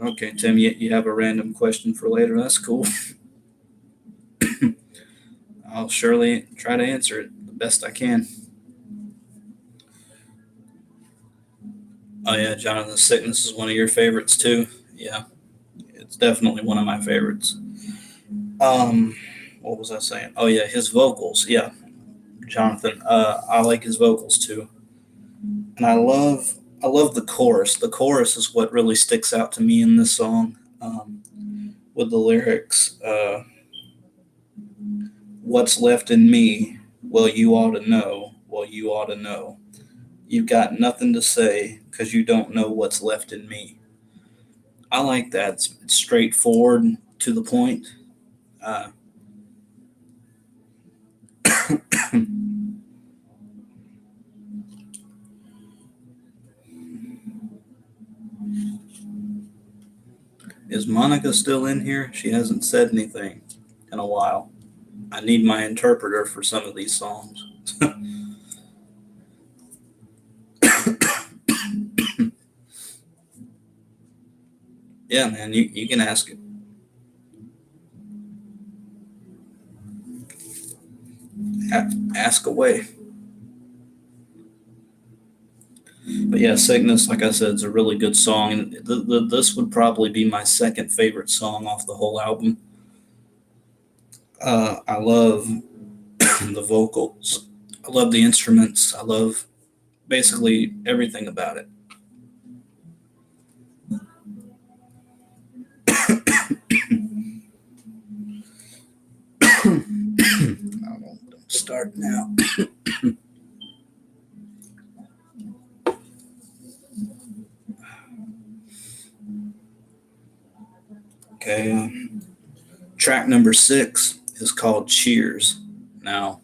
Okay, Tim, you have a random question for later. That's cool. I'll surely try to answer it the best I can. Oh yeah, Jonathan's Sickness is one of your favorites too. Yeah, it's definitely one of my favorites. Um, what was I saying? Oh yeah, his vocals. Yeah, Jonathan. I like his vocals too, and I love the chorus. The chorus is what really sticks out to me in this song. With the lyrics, "What's left in me? Well, you ought to know. Well, you ought to know. You've got nothing to say because you don't know what's left in me." I like that. It's straightforward, to the point. Uh, is Monica still in here? She hasn't said anything in a while. I need my interpreter for some of these songs. Yeah, man, you can ask it. Ask away. But yeah, Cygnus, like I said, is a really good song. And this would probably be my second favorite song off the whole album. I love the vocals. I love the instruments. I love basically everything about it. Don't start now. Okay. Track number 6 is called Cheers. Now,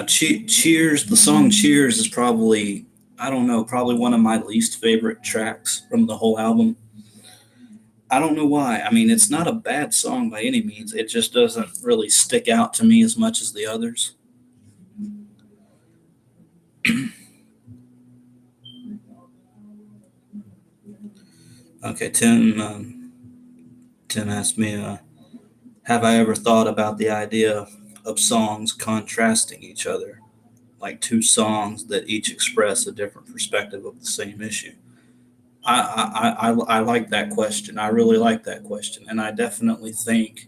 Cheers, the song Cheers is probably, I don't know, probably one of my least favorite tracks from the whole album. I don't know why. I mean, it's not a bad song by any means. It just doesn't really stick out to me as much as the others. Okay, Tim asked me, have I ever thought about the idea of songs contrasting each other, like two songs that each express a different perspective of the same issue? I like that question. I really like that question, and I definitely think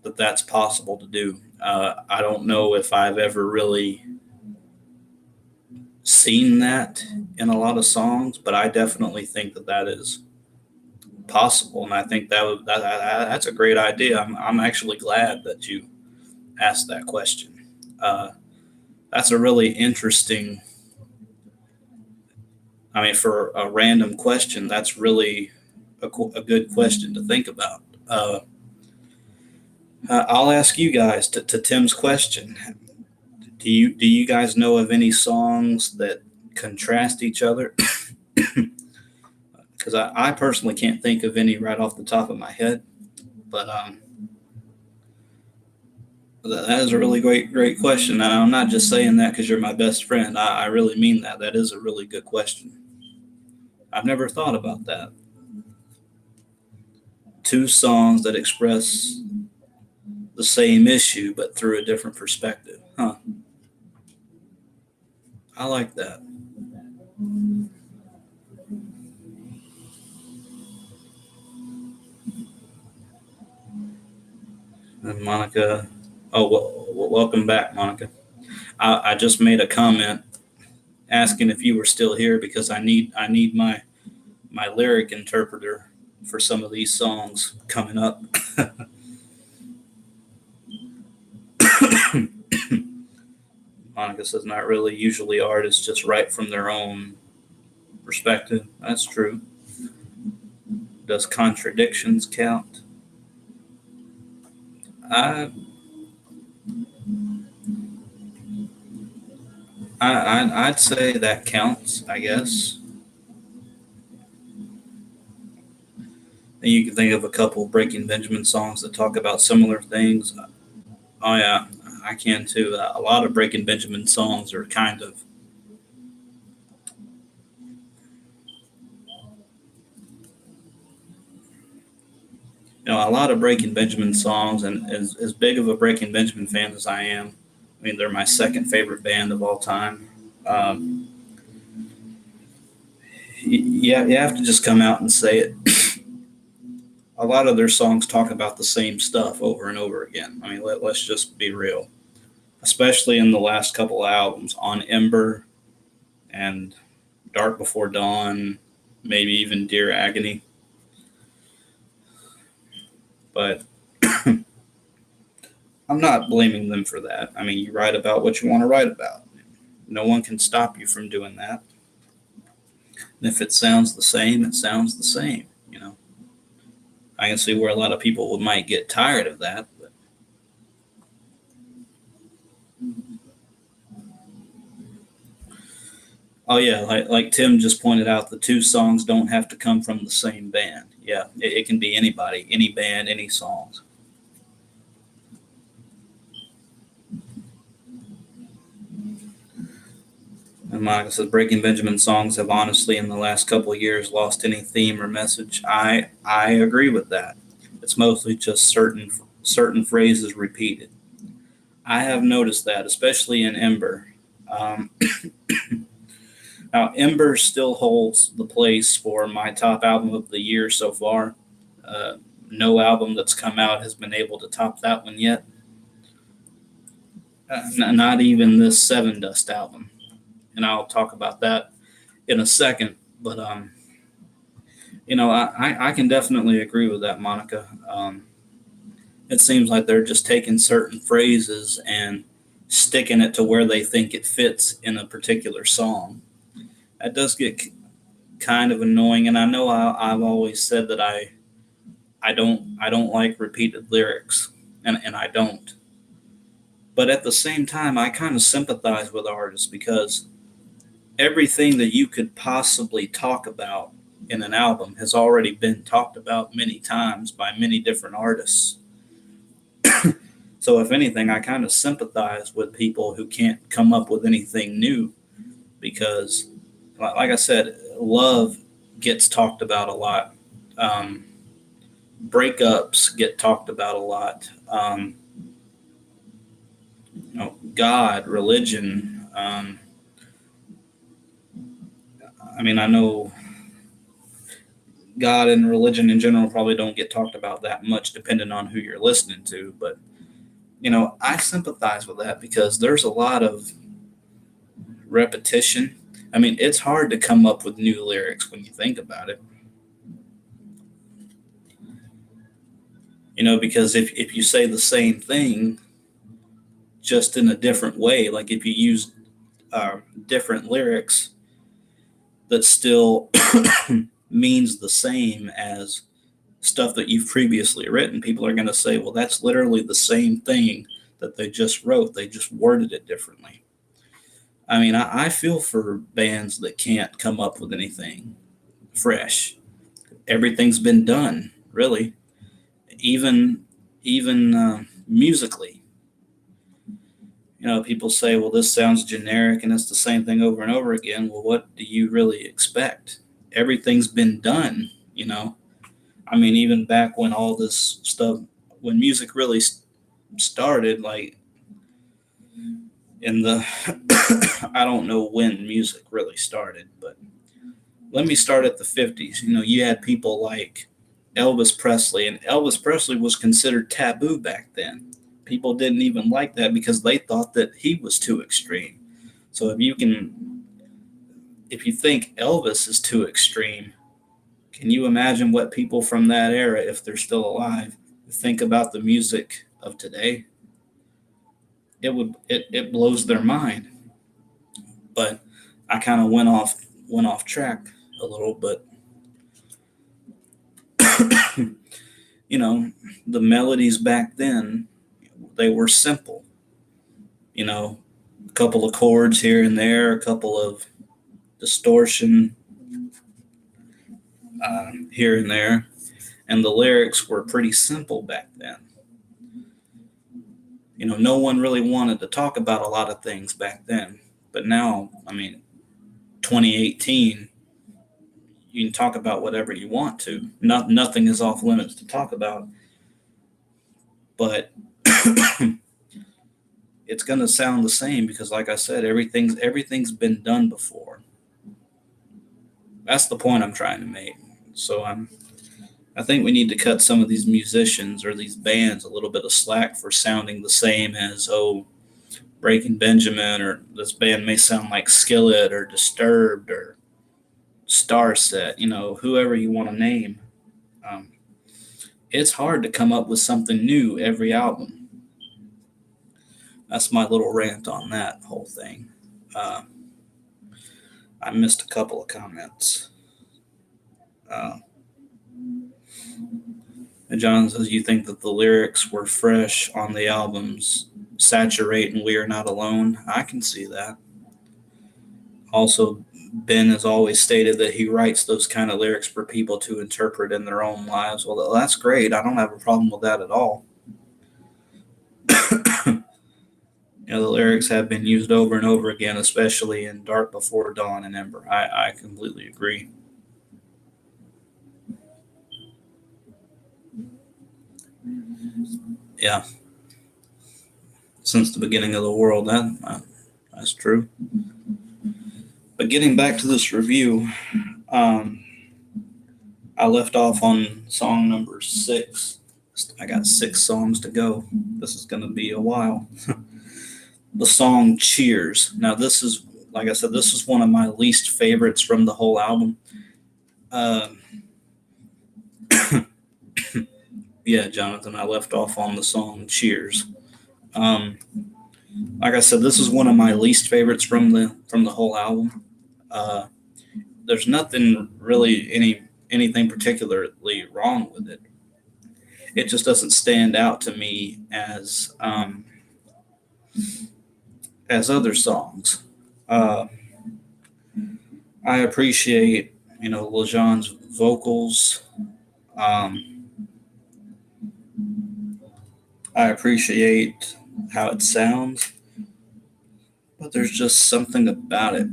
that that's possible to do. I don't know if I've ever really seen that in a lot of songs, but I definitely think that that is possible, and I think that's a great idea. I'm actually glad that you asked that question. Uh, that's a really interesting. I mean, for a random question, that's really a good question to think about. I'll ask you guys to Tim's question. Do you guys know of any songs that contrast each other? Because I personally can't think of any right off the top of my head, but that is a really great question. And I'm not just saying that because you're my best friend. I really mean that. That is a really good question. I've never thought about that. Two songs that express the same issue but through a different perspective. Huh. I like that. And Monica, oh, welcome back, Monica. I just made a comment asking if you were still here because I need my lyric interpreter for some of these songs coming up. Monica says, not really. Usually artists just write from their own perspective. That's true. Does contradictions count? I, I'd say that counts, I guess. And you can think of a couple of Breaking Benjamin songs that talk about similar things. Oh, yeah, I can too. A lot of Breaking Benjamin songs are kind of, a lot of Breaking Benjamin songs, and as big of a Breaking Benjamin fan as I am, I mean, they're my second favorite band of all time. Um, you have to just come out and say it. A lot of their songs talk about the same stuff over and over again. I mean, let's just be real, especially in the last couple albums on Ember and Dark Before Dawn, maybe even Dear Agony. But I'm not blaming them for that. I mean, you write about what you want to write about. No one can stop you from doing that. And if it sounds the same, it sounds the same. I can see where a lot of people might get tired of that. But oh yeah, like Tim just pointed out, the two songs don't have to come from the same band. Yeah, it can be anybody, any band, any songs. And Monica says Breaking Benjamin songs have honestly in the last couple of years lost any theme or message. I agree with that. It's mostly just certain phrases repeated. I have noticed that, especially in Ember. Um, Now, Ember still holds the place for my top album of the year so far. Uh, no album that's come out has been able to top that one yet. Not even this Sevendust album, and I'll talk about that in a second. But I can definitely agree with that, Monica. It seems like they're just taking certain phrases and sticking it to where they think it fits in a particular song. That does get kind of annoying, and I know I've always said that I I don't like repeated lyrics, and I don't. But at the same time, I kind of sympathize with artists because everything that you could possibly talk about in an album has already been talked about many times by many different artists. So if anything, I kind of sympathize with people who can't come up with anything new because, like I said, love gets talked about a lot. Um, Breakups get talked about a lot. God, religion. I mean, I know God and religion in general probably don't get talked about that much, depending on who you're listening to. But I sympathize with that because there's a lot of repetition. I mean, it's hard to come up with new lyrics when you think about it. Because if you say the same thing just in a different way, like if you use different lyrics that still means the same as stuff that you've previously written, people are going to say, well, that's literally the same thing that they just wrote. They just worded it differently. I mean, I feel for bands that can't come up with anything fresh. Everything's been done, really. Even musically. People say, well, this sounds generic and it's the same thing over and over again. Well, what do you really expect? Everything's been done. I mean, even back when all this stuff, when music really started, like in the, I don't know when music really started, but let me start at the 50s. You had people like Elvis Presley, and Elvis Presley was considered taboo back then. People didn't even like that because they thought that he was too extreme. So if you think Elvis is too extreme, can you imagine what people from that era, if they're still alive, think about the music of today? It blows their mind. But I kind of went off track a little, but the melodies back then, they were simple. A couple of chords here and there, a couple of distortion here and there, and the lyrics were pretty simple back then. No one really wanted to talk about a lot of things back then, but now, I mean, 2018, you can talk about whatever you want to. Nothing is off limits to talk about, but it's going to sound the same because, like I said, everything's been done before. That's the point I'm trying to make. So I think we need to cut some of these musicians or these bands a little bit of slack for sounding the same as, Breaking Benjamin, or this band may sound like Skillet or Disturbed or Starset, whoever you want to name. It's hard to come up with something new every album. That's my little rant on that whole thing. I missed a couple of comments. John says, you think that the lyrics were fresh on the albums Saturate and We Are Not Alone? I can see that. Also, Ben has always stated that he writes those kind of lyrics for people to interpret in their own lives. Well, that's great. I don't have a problem with that at all. The lyrics have been used over and over again, especially in Dark Before Dawn and Ember. I completely agree. Yeah. Since the beginning of the world, that's true. But getting back to this review, I left off on song number 6. I got 6 songs to go. This is going to be a while. The song Cheers. Now, this is, like I said, this is one of my least favorites from the whole album. Yeah, Jonathan, I left off on the song Cheers. Like I said, this is one of my least favorites from the whole album. There's nothing really anything particularly wrong with it. it just doesn't stand out to me as other songs. Uh, I appreciate, LeJean's vocals. Um, I appreciate how it sounds, but there's just something about it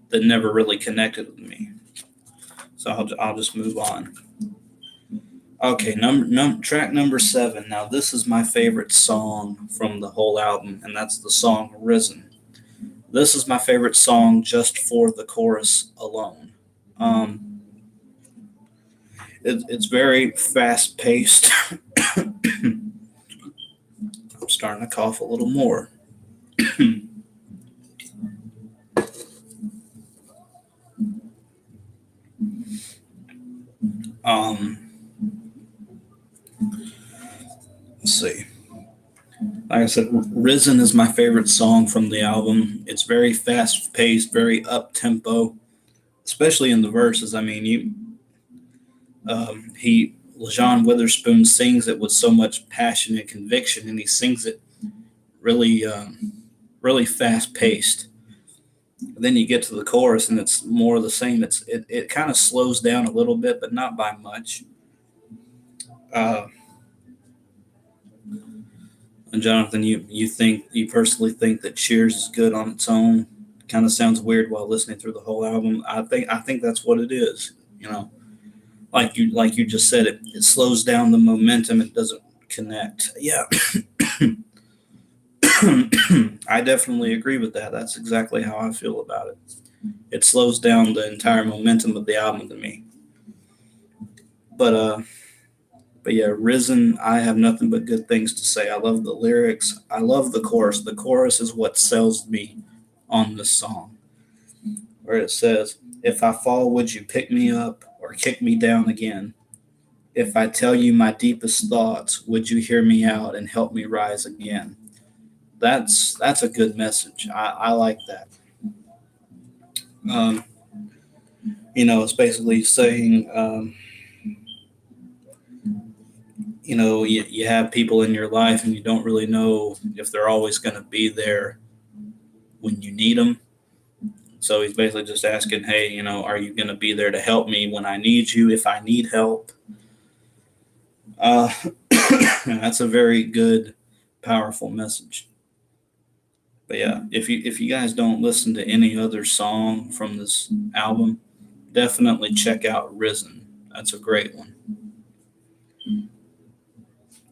that never really connected with me. So I'll just move on. Okay, track number 7. Now this is my favorite song from the whole album, and that's the song "Risen." This is my favorite song just for the chorus alone. Um, it's very fast paced. I'm starting to cough a little more. um, let's see. Like I said, "Risen" is my favorite song from the album. It's very fast paced, very up tempo, especially in the verses. I mean, LeJean Witherspoon sings it with so much passion and conviction, and he sings it really, really fast paced. Then you get to the chorus, and it's more of the same. It kind of slows down a little bit, but not by much. Uh, and Jonathan, you personally think that "Cheers" is good on its own? Kind of sounds weird while listening through the whole album. I think that's what it is. Like you just said, it slows down the momentum. It doesn't connect. Yeah, I definitely agree with that. That's exactly how I feel about it. It slows down the entire momentum of the album to me. But yeah, "Risen." I have nothing but good things to say. I love the lyrics. I love the chorus. The chorus is what sells me on this song, where it says, "If I fall, would you pick me up or kick me down again? If I tell you my deepest thoughts, would you hear me out and help me rise again?" That's a good message. I like that. Um, it's basically saying, you have people in your life and you don't really know if they're always going to be there when you need them. So he's basically just asking, hey, are you going to be there to help me when I need you, if I need help? Uh, that's a very good, powerful message. But yeah, if you guys don't listen to any other song from this album, definitely check out "Risen." That's a great one.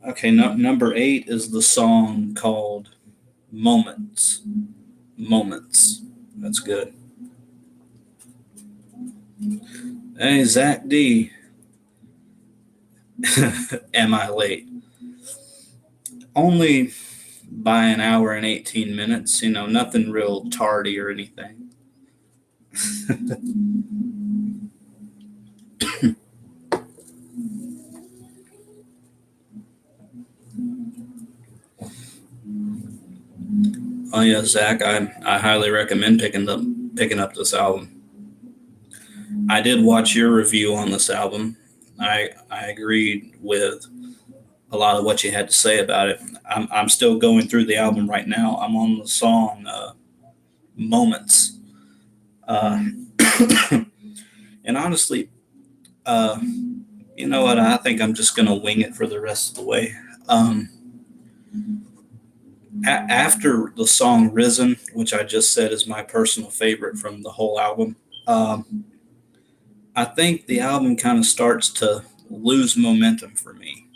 Okay, number 8 is the song called "Moments." Moments. That's good. Hey, Zach D. Am I late? Only by an hour and 18 minutes. Nothing real tardy or anything. Oh yeah, Zach, I highly recommend picking up this album. I did watch your review on this album. I agreed with a lot of what you had to say about it. I'm still going through the album right now. I'm on the song "Moments," uh, and honestly, uh, you know what? I think I'm just gonna wing it for the rest of the way. Um, After the song "Risen," which I just said is my personal favorite from the whole album, um, I think the album kind of starts to lose momentum for me.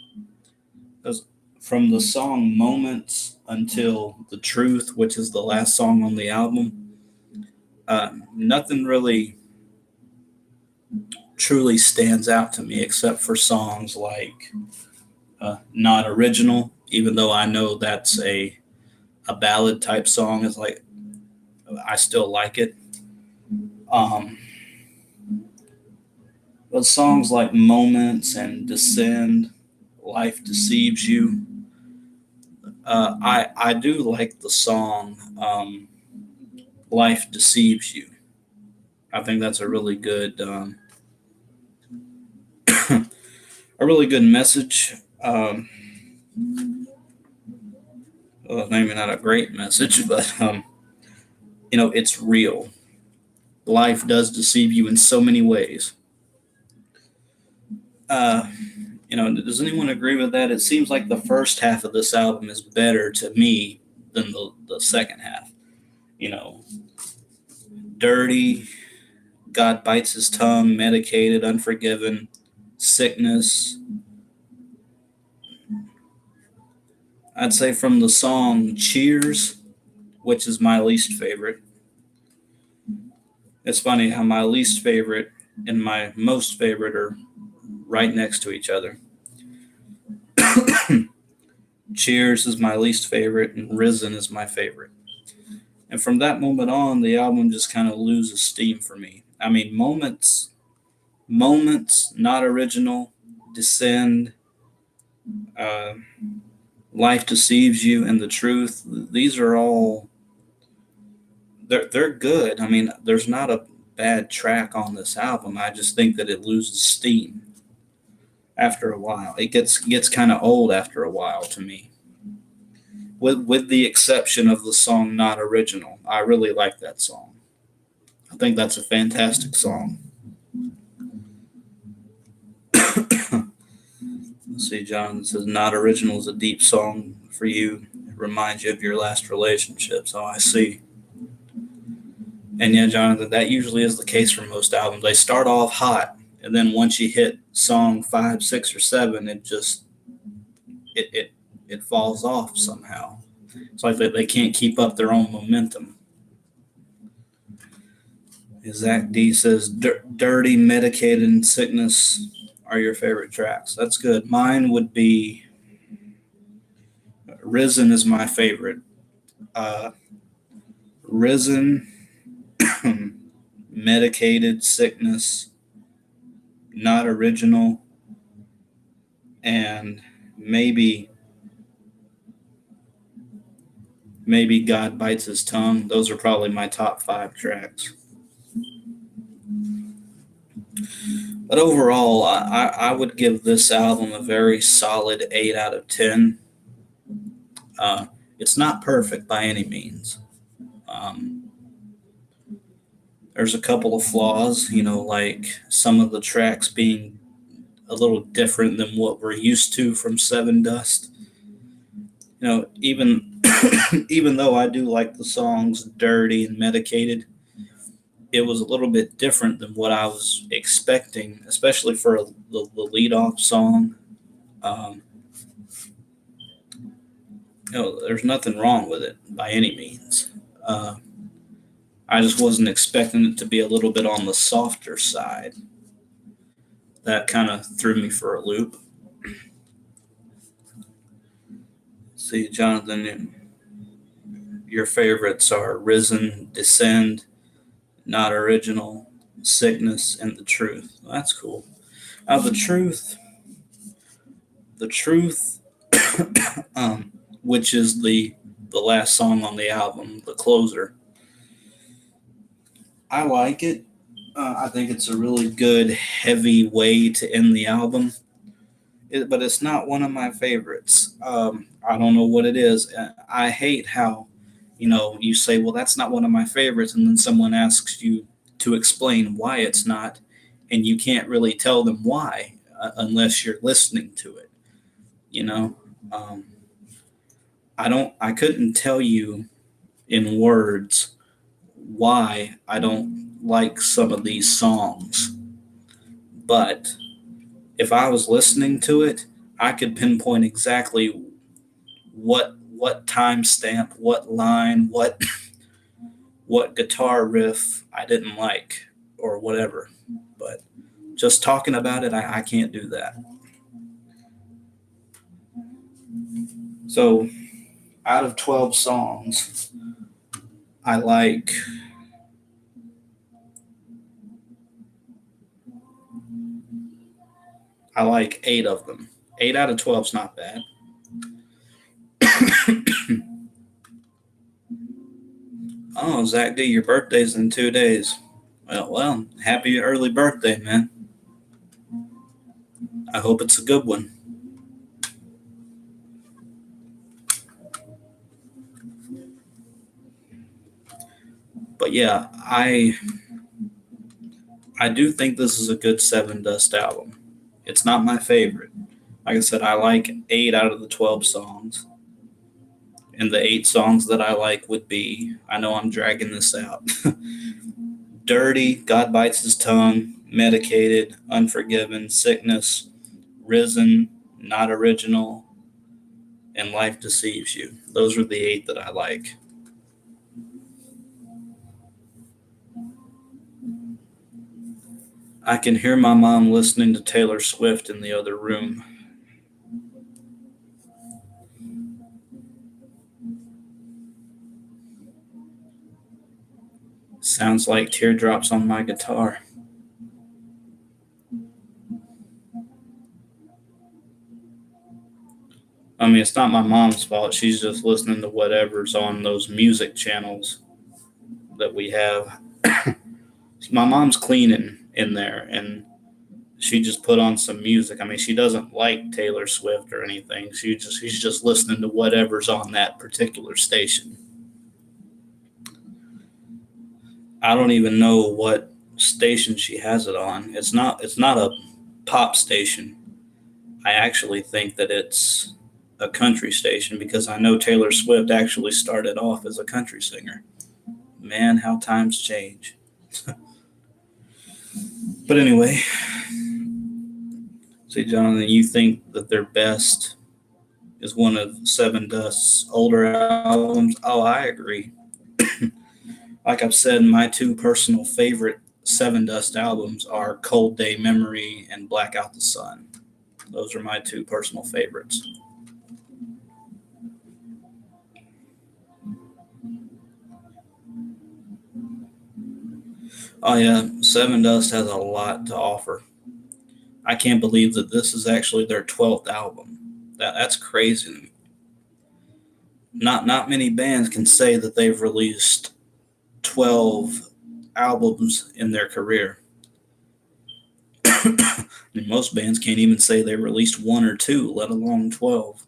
'Cause from the song "Moments" until "The Truth," which is the last song on the album, nothing really truly stands out to me except for songs like "Not Original," even though I know that's a ballad type song. It's like I still like it. Um, but songs like "Moments" and "Descend," "Life Deceives You," I do like the song "Life Deceives You." I think that's a really good a a really good message. Well, maybe not a great message, but it's real. Life does deceive you in so many ways. Uh, does anyone agree with that? It seems like the first half of this album is better to me than the second half. You know, dirty, God bites his tongue, medicated, unforgiven, sickness. I'd say from the song Cheers, which is my least favorite. It's funny how my least favorite and my most favorite are right next to each other. Cheers is my least favorite, and Risen is my favorite. And from that moment on, the album just kind of loses steam for me. I mean, moments, not original, Descend, uh, Life Deceives You, and The Truth. These are all they're good. I mean, there's not a bad track on this album. I just think that it loses steam after a while. It gets kind of old after a while to me. With the exception of the song Not Original. I really like that song. I think that's a fantastic song. Let's see, John says Not Original is a deep song for you. It reminds you of your last relationship. So I see. And yeah, Jonathan, that usually is the case for most albums. They start off hot, and then once you hit song 5, 6, or 7, it falls off somehow. It's like they can't keep up their own momentum. Zach D says, Dirty, Medicated, and Sickness are your favorite tracks. That's good. Mine would be Risen is my favorite. Risen, Medicated, Sickness, Not Original, and maybe God Bites His Tongue. Those are probably my top 5 tracks. But overall, I would give this album a very solid 8 out of 10. It's not perfect by any means. There's a couple of flaws, like some of the tracks being a little different than what we're used to from Sevendust. Even even though I do like the songs Dirty and Medicated, it was a little bit different than what I was expecting, especially for the lead-off song. There's nothing wrong with it by any means. I just wasn't expecting it to be a little bit on the softer side. That kind of threw me for a loop. See, Jonathan, your favorites are Risen, Descend, Not Original, Sickness, and The Truth. Well, that's cool. The Truth, which is the last song on the album, the closer. I like it. I think it's a really good, heavy way to end the album. But it's not one of my favorites. I don't know what it is. I hate how, you say, well, that's not one of my favorites, and then someone asks you to explain why it's not, and you can't really tell them why unless you're listening to it. I couldn't tell you in words why I don't like some of these songs, but if I was listening to it, I could pinpoint exactly what timestamp, what line, what guitar riff I didn't like or whatever. But just talking about it, I can't do that. So out of 12 songs, I like I like 8 of them. 8 out of 12 is not bad. Oh, Zach D, your birthday's in 2 days. Well, happy early birthday, man. I hope it's a good one. But yeah, I do think this is a good Sevendust album. It's not my favorite. Like I said, I like 8 out of the 12 songs. And the 8 songs that I like would be, I know I'm dragging this out: Dirty, God Bites His Tongue, Medicated, Unforgiven, Sickness, Risen, Not Original, and Life Deceives You. Those are the 8 that I like. I can hear my mom listening to Taylor Swift in the other room. Sounds like teardrops on my guitar. I mean, it's not my mom's fault. She's just listening to whatever's on those music channels that we have. My mom's cleaning in there, and she just put on some music. I mean, she doesn't like Taylor Swift or anything. She's just listening to whatever's on that particular station. I don't even know what station she has it on. It's not a pop station. I actually think that it's a country station because I know Taylor Swift actually started off as a country singer. Man, how times change. But anyway, see, Jonathan, you think that their best is one of Sevendust's older albums? Oh, I agree. Like I've said, my 2 personal favorite Sevendust albums are Cold Day Memory and Blackout the Sun. Those are my 2 personal favorites. Oh yeah, Sevendust has a lot to offer. I can't believe that this is actually their 12th album. That's crazy. Not many bands can say that they've released 12 albums in their career. I mean, most bands can't even say they released 1 or 2, let alone 12.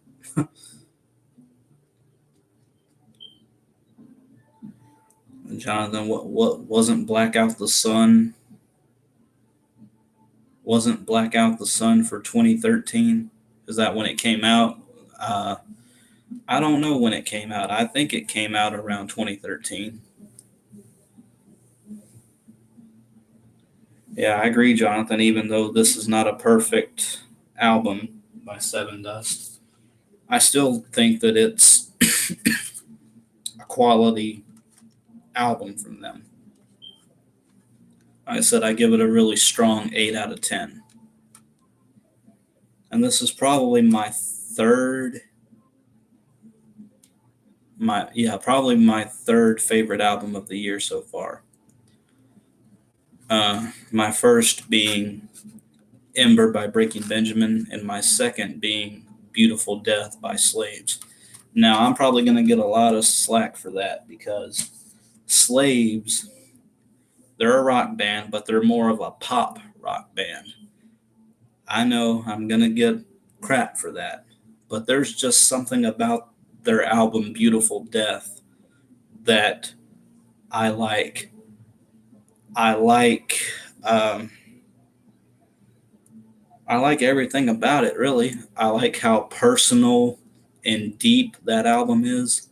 Jonathan, what wasn't Blackout the Sun? Wasn't Blackout the Sun for 2013? Is that when it came out? Uh, I don't know when it came out. I think it came out around 2013. Yeah, I agree, Jonathan. Even though this is not a perfect album by Sevendust, I still think that it's a quality album from them. Like I said, I give it a really strong 8 out of 10. And this is probably my third, probably my third favorite album of the year so far. My first being Ember by Breaking Benjamin, and my second being Beautiful Death by Slaves. Now, I'm probably going to get a lot of slack for that because Slaves, they're a rock band, but they're more of a pop rock band. I know I'm going to get crap for that, but there's just something about their album Beautiful Death that I like. I like um, I like everything about it, really. I like how personal and deep that album is,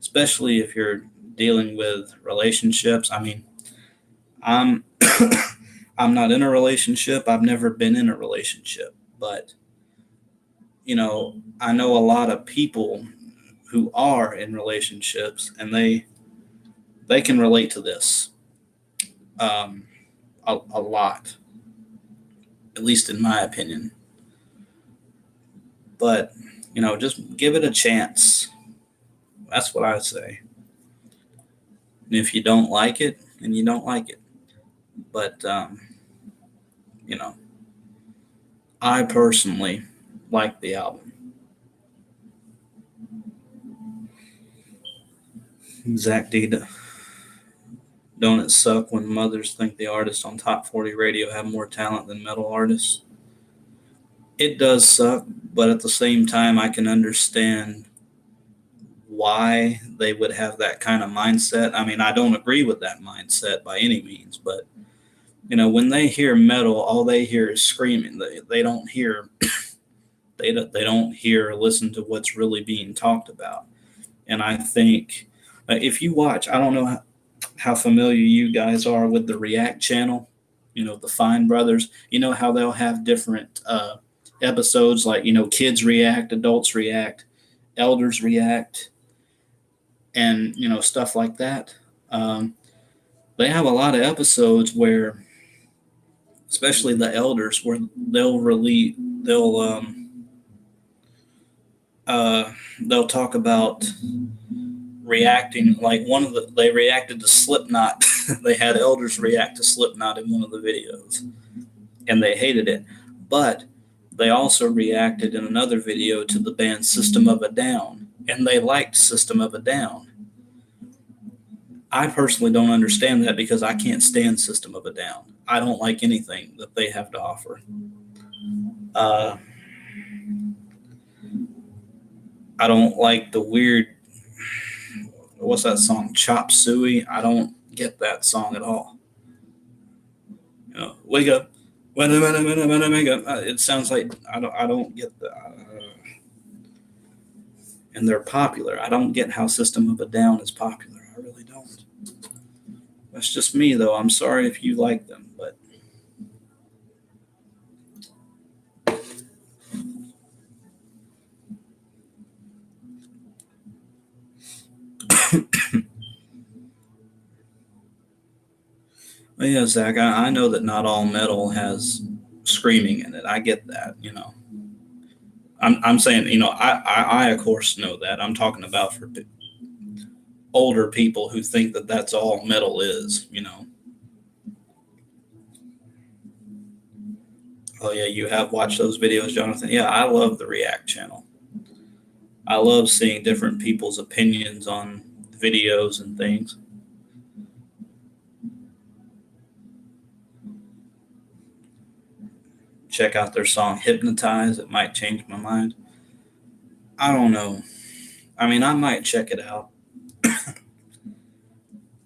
especially if you're dealing with relationships. I mean, I'm I'm not in a relationship. I've never been in a relationship, but I know a lot of people who are in relationships, and they can relate to this um, a lot, at least in my opinion. But just give it a chance. That's what I say. And if you don't like it, then you don't like it. But you know, I personally like the album. Zach D. Don't it suck when mothers think the artists on Top 40 Radio have more talent than metal artists? It does suck, but at the same time, I can understand why they would have that kind of mindset. I mean, I don't agree with that mindset by any means, but when they hear metal, all they hear is screaming. They don't hear they don't hear or listen to what's really being talked about. And I think if you watch, I don't know how familiar you guys are with the React channel, the Fine Brothers. You know how they'll have different episodes, like kids react, adults react, elders react, and stuff like that. Um, they have a lot of episodes where, especially the elders, where they'll talk about reacting. Like they reacted to Slipknot. They had elders react to Slipknot in one of the videos, and they hated it. But they also reacted in another video to the band System of a Down, and they liked System of a Down. I personally don't understand that because I can't stand System of a Down. I don't like anything that they have to offer. I don't like the weird, what's that song, Chop Suey? I don't get that song at all. Wake up. It sounds like I don't get the, and they're popular. I don't get how System of a Down is popular. I really don't. That's just me, though. I'm sorry if you like them, but yeah, Zach, I know that not all metal has screaming in it. I get that. I'm saying, I of course know that. I'm talking about for older people who think that that's all metal is. Oh yeah, you have watched those videos, Jonathan. Yeah, I love the React channel. I love seeing different people's opinions on videos and things. Check out their song Hypnotize. It might change my mind. I don't know. I mean, I might check it out.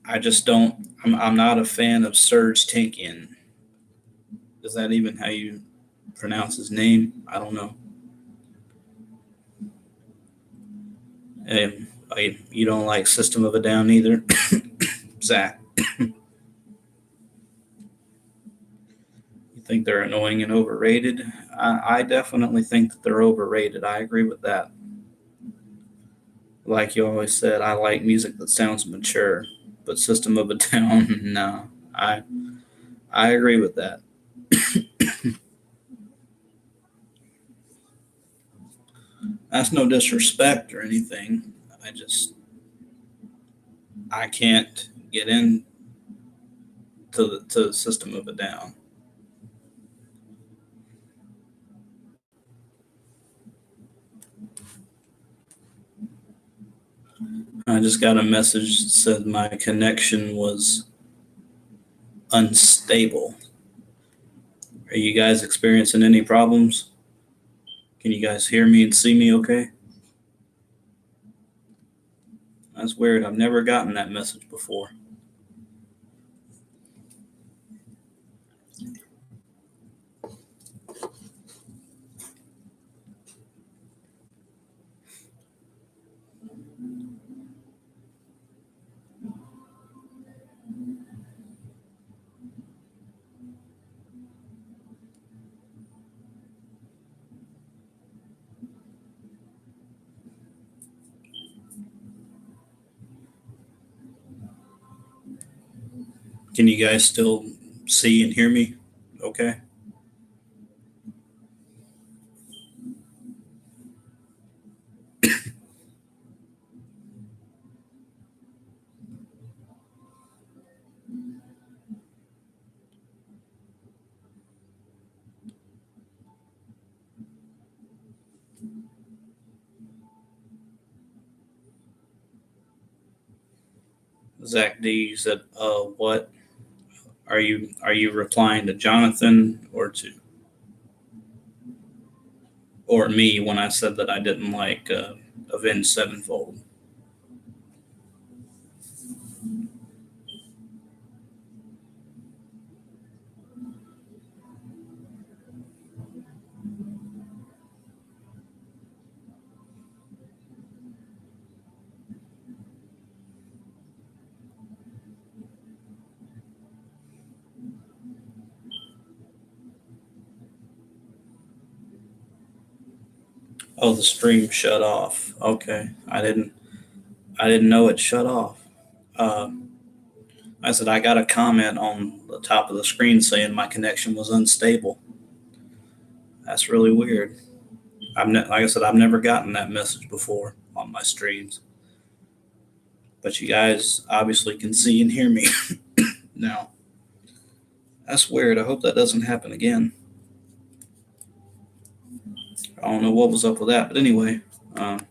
I just don't. I'm not a fan of Serge Tankian. Is that even how you pronounce his name? I don't know. You don't like System of a Down either, Zach? You think they're annoying and overrated? I definitely think that they're overrated. I agree with that. Like you always said, I like music that sounds mature, but System of a Down, no. I agree with that. That's no disrespect or anything. I can't get into the System of a Down. I just got a message that said my connection was unstable. Are you guys experiencing any problems? Can you guys hear me and see me okay? That's weird. I've never gotten that message before. Can you guys still see and hear me okay? Zach D, you said, what? Are you replying to Jonathan or to? or me when I said that I didn't like Avenged Sevenfold. Oh, the stream shut off. Okay, I didn't know it shut off. Uh, I said I got a comment on the top of the screen saying my connection was unstable. That's really weird. Like I said, I've never gotten that message before on my streams, but you guys obviously can see and hear me now. That's weird. I hope that doesn't happen again. I don't know what was up with that, but anyway, um,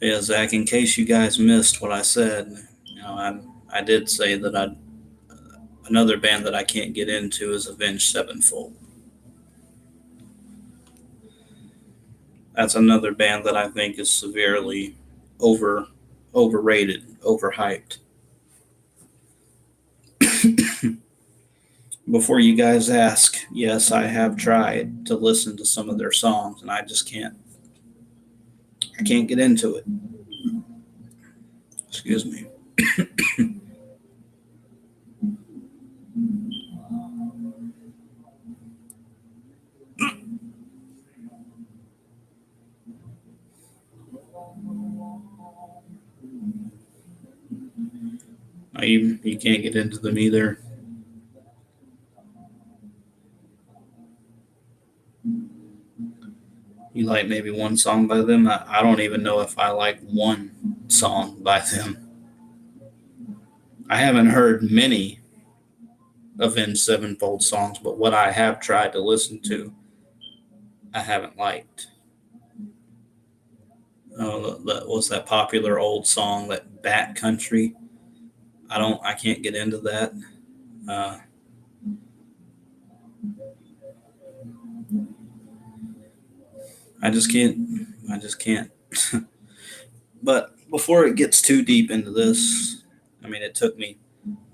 yeah, Zach. In case you guys missed what I said, I did say that another band that I can't get into is Avenged Sevenfold. That's another band that I think is severely overrated, overhyped. Before you guys ask, yes, I have tried to listen to some of their songs, and I just can't. I can't get into it. Excuse me. You can't get into them either. You like maybe one song by them. I don't even know if I like one song by them. I haven't heard many Avenged Sevenfold songs, but what I have tried to listen to, I haven't liked. Oh, that was that popular old song, that Bat Country. I can't get into that. Uh, I just can't. I just can't. But before it gets too deep into this, I mean, it took me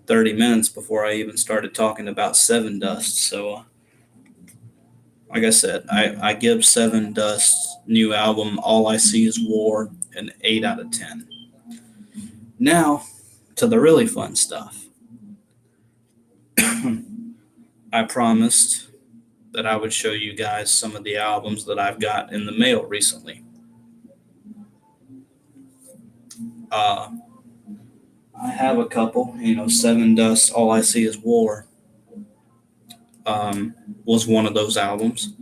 30 minutes before I even started talking about Sevendust. So, like I said, I give Sevendust's new album, All I See Is War, an 8 out of 10. Now, to the really fun stuff. I promised that I would show you guys some of the albums that I've got in the mail recently. Uh, I have a couple, Sevendust, All I See Is War was one of those albums.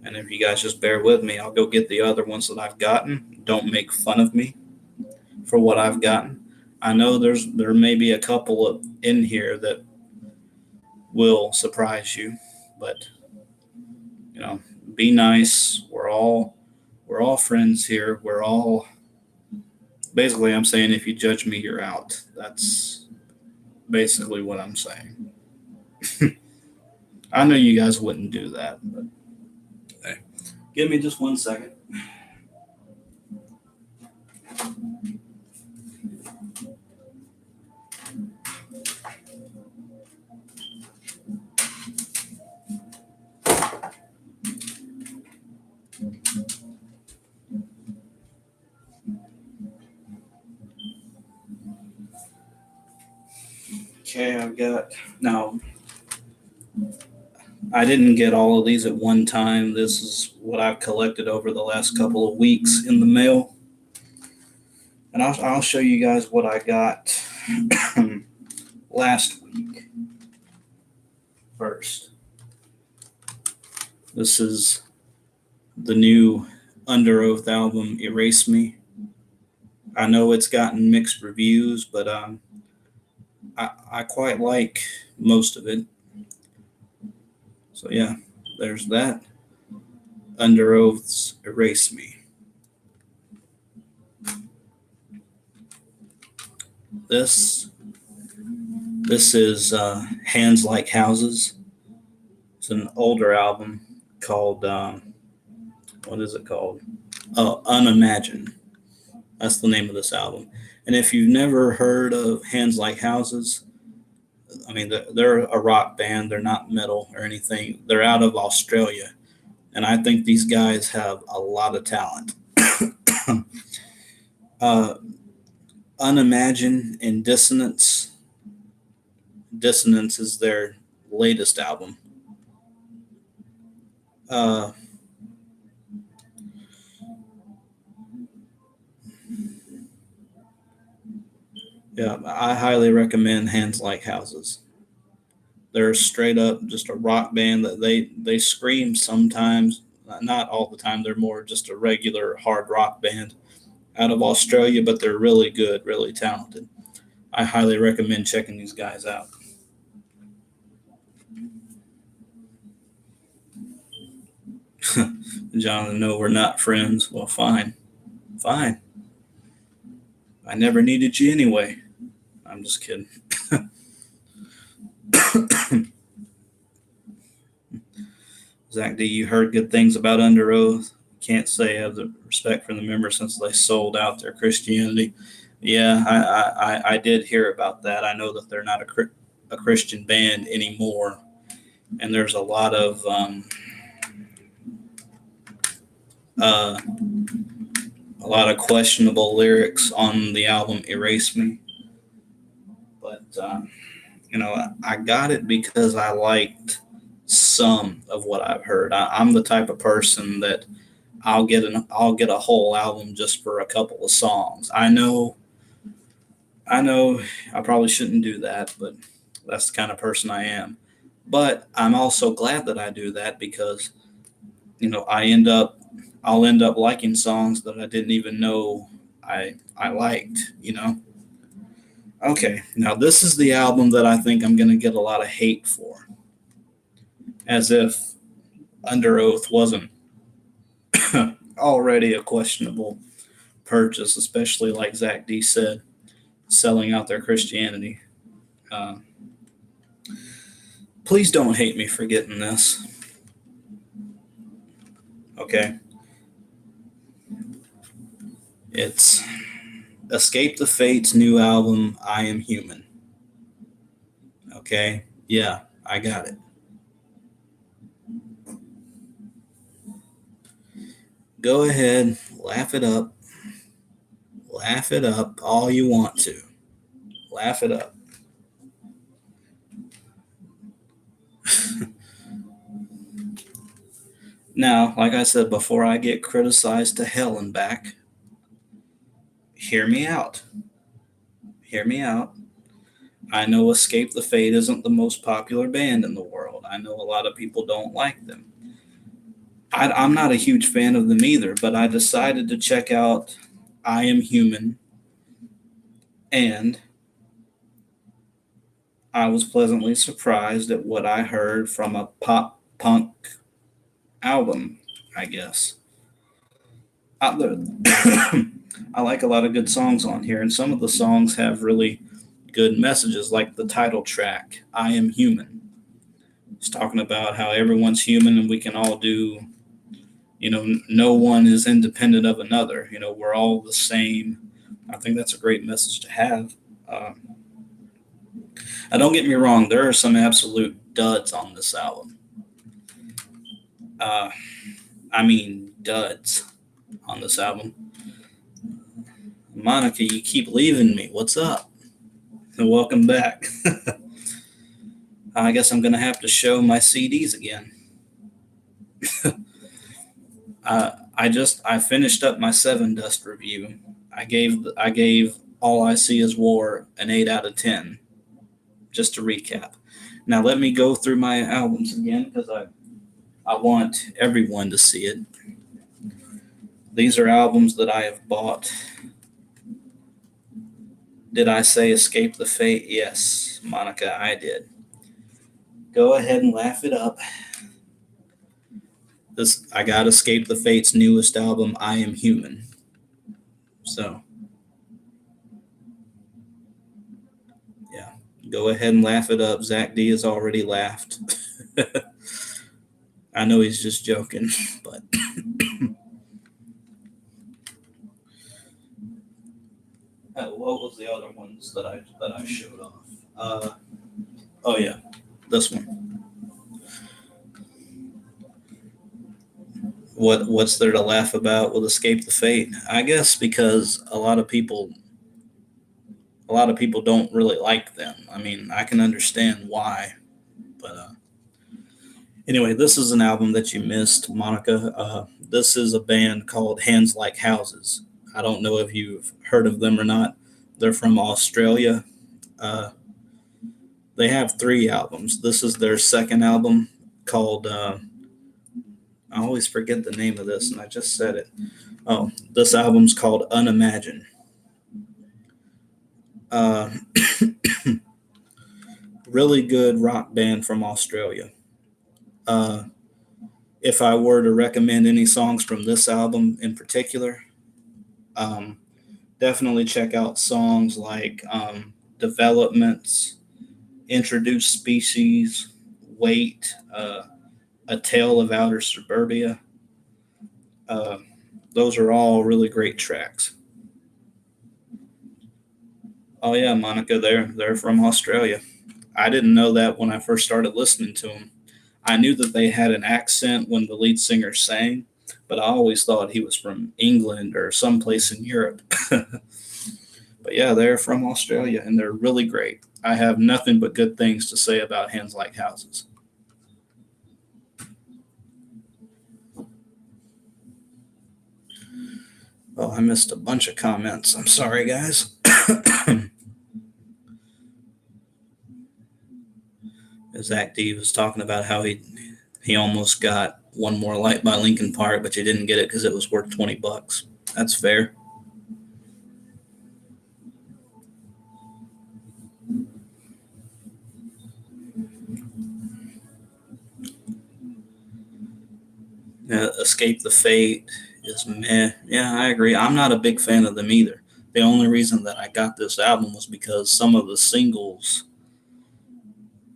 And if you guys just bear with me, I'll go get the other ones that I've gotten. Don't make fun of me for what I've gotten. I know there may be a couple of in here that will surprise you, but be nice. We're all friends here. We're all basically, I'm saying if you judge me, you're out. That's basically what I'm saying. I know you guys wouldn't do that, but hey, give me just 1 second. Okay, I've got now. I didn't get all of these at one time. This is what I've collected over the last couple of weeks in the mail. And I'll show you guys what I got last week first. This is the new Under Oath album, Erase Me. I know it's gotten mixed reviews, but I quite like most of it. So yeah, there's that. Under Oath's Erase Me. This this is Hands Like Houses. It's an older album called what is it called? Oh, Unimagine. That's the name of this album. And if you've never heard of Hands Like Houses, I mean, they're a rock band. They're not metal or anything. They're out of Australia. And I think these guys have a lot of talent. uh, Unimagine and Dissonance. Dissonance is their latest album. Uh, yeah, I highly recommend Hands Like Houses. They're straight up just a rock band that they scream sometimes, not all the time. They're more just a regular hard rock band out of Australia, but they're really good, really talented. I highly recommend checking these guys out. Jonathan, no, we're not friends. Well, fine. Fine. I never needed you anyway. I'm just kidding. Zach D, you heard good things about Under Oath. Can't say I have the respect for the members since they sold out their Christianity. Yeah, I did hear about that. I know that they're not a Christian band anymore, and there's uh, a lot of questionable lyrics on the album Erase Me. But I got it because I liked some of what I've heard. I'm the type of person that I'll get a whole album just for a couple of songs. I probably shouldn't do that, but that's the kind of person I am. But I'm also glad that I do that because I'll end up liking songs that I didn't even know I liked. Okay, now this is the album that I think I'm going to get a lot of hate for, as if Under Oath wasn't already a questionable purchase, especially like Zach D said, selling out their Christianity. Uh, please don't hate me for getting this. Okay. It's Escape the Fate's new album, I Am Human. Okay. Yeah, I got it. Go ahead, laugh it up. Laugh it up all you want to. Laugh it up. Now, like I said, before I get criticized to hell and back, hear me out. Hear me out. I know Escape the Fate isn't the most popular band in the world. I know a lot of people don't like them. I'm not a huge fan of them either, but I decided to check out I Am Human, and I was pleasantly surprised at what I heard from a pop punk album, I guess. I like a lot of good songs on here, and some of the songs have really good messages, like the title track, I Am Human. It's talking about how everyone's human and we can all do, no one is independent of another. We're all the same. I think that's a great message to have. Don't get me wrong, there are some absolute duds on this album. I mean, duds on this album. Monica, you keep leaving me. What's up? And welcome back. I guess I'm going to have to show my CDs again. I finished up my Sevendust review. I gave All I See Is War an 8 out of 10. Just to recap. Now let me go through my albums again because I want everyone to see it. These are albums that I have bought Did I say Escape the Fate? Yes, Monica, I did. Go ahead and laugh it up. This I got Escape the Fate's newest album, I Am Human. So yeah, go ahead and laugh it up. Zach D has already laughed. I know he's just joking, but what was the other ones that I showed off? Oh yeah, this one. What's there to laugh about with Escape the Fate? I guess because a lot of people don't really like them. I mean, I can understand why, but anyway, this is an album that you missed, Monica. This is a band called Hands Like Houses. I don't know if you've heard of them or not. They're from Australia. Uh, they have 3 albums. This is their second album called. I always forget the name of this, and I just said it. Oh, this album's called Unimagine. Uh, really good rock band from Australia. Uh, if I were to recommend any songs from this album in particular, um, definitely check out songs like Developments, Introduced Species, Wait, A Tale of Outer Suburbia. Uh, those are all really great tracks. Oh yeah, Monica, they're from Australia. I didn't know that when I first started listening to them. I knew that they had an accent when the lead singer sang, but I always thought he was from England or someplace in Europe. But yeah, they're from Australia and they're really great. I have nothing but good things to say about Hands Like Houses. Oh, I missed a bunch of comments. I'm sorry, guys. Zach D was talking about how he almost got One More Light by Linkin Park, but you didn't get it because it was worth $20. That's fair. Escape the Fate is meh. Yeah, I agree. I'm not a big fan of them either. The only reason that I got this album was because some of the singles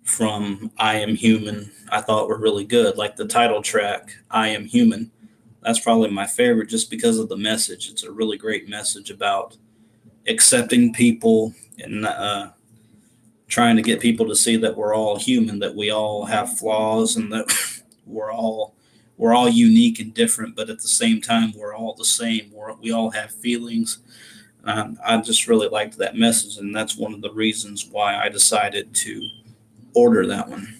from I Am Human I thought were really good, like the title track, I Am Human. That's probably my favorite just because of the message. It's a really great message about accepting people and trying to get people to see that we're all human, that we all have flaws, and that we're all we're all unique and different, but at the same time, we're all the same. We all have feelings. I just really liked that message, and that's one of the reasons why I decided to order that one.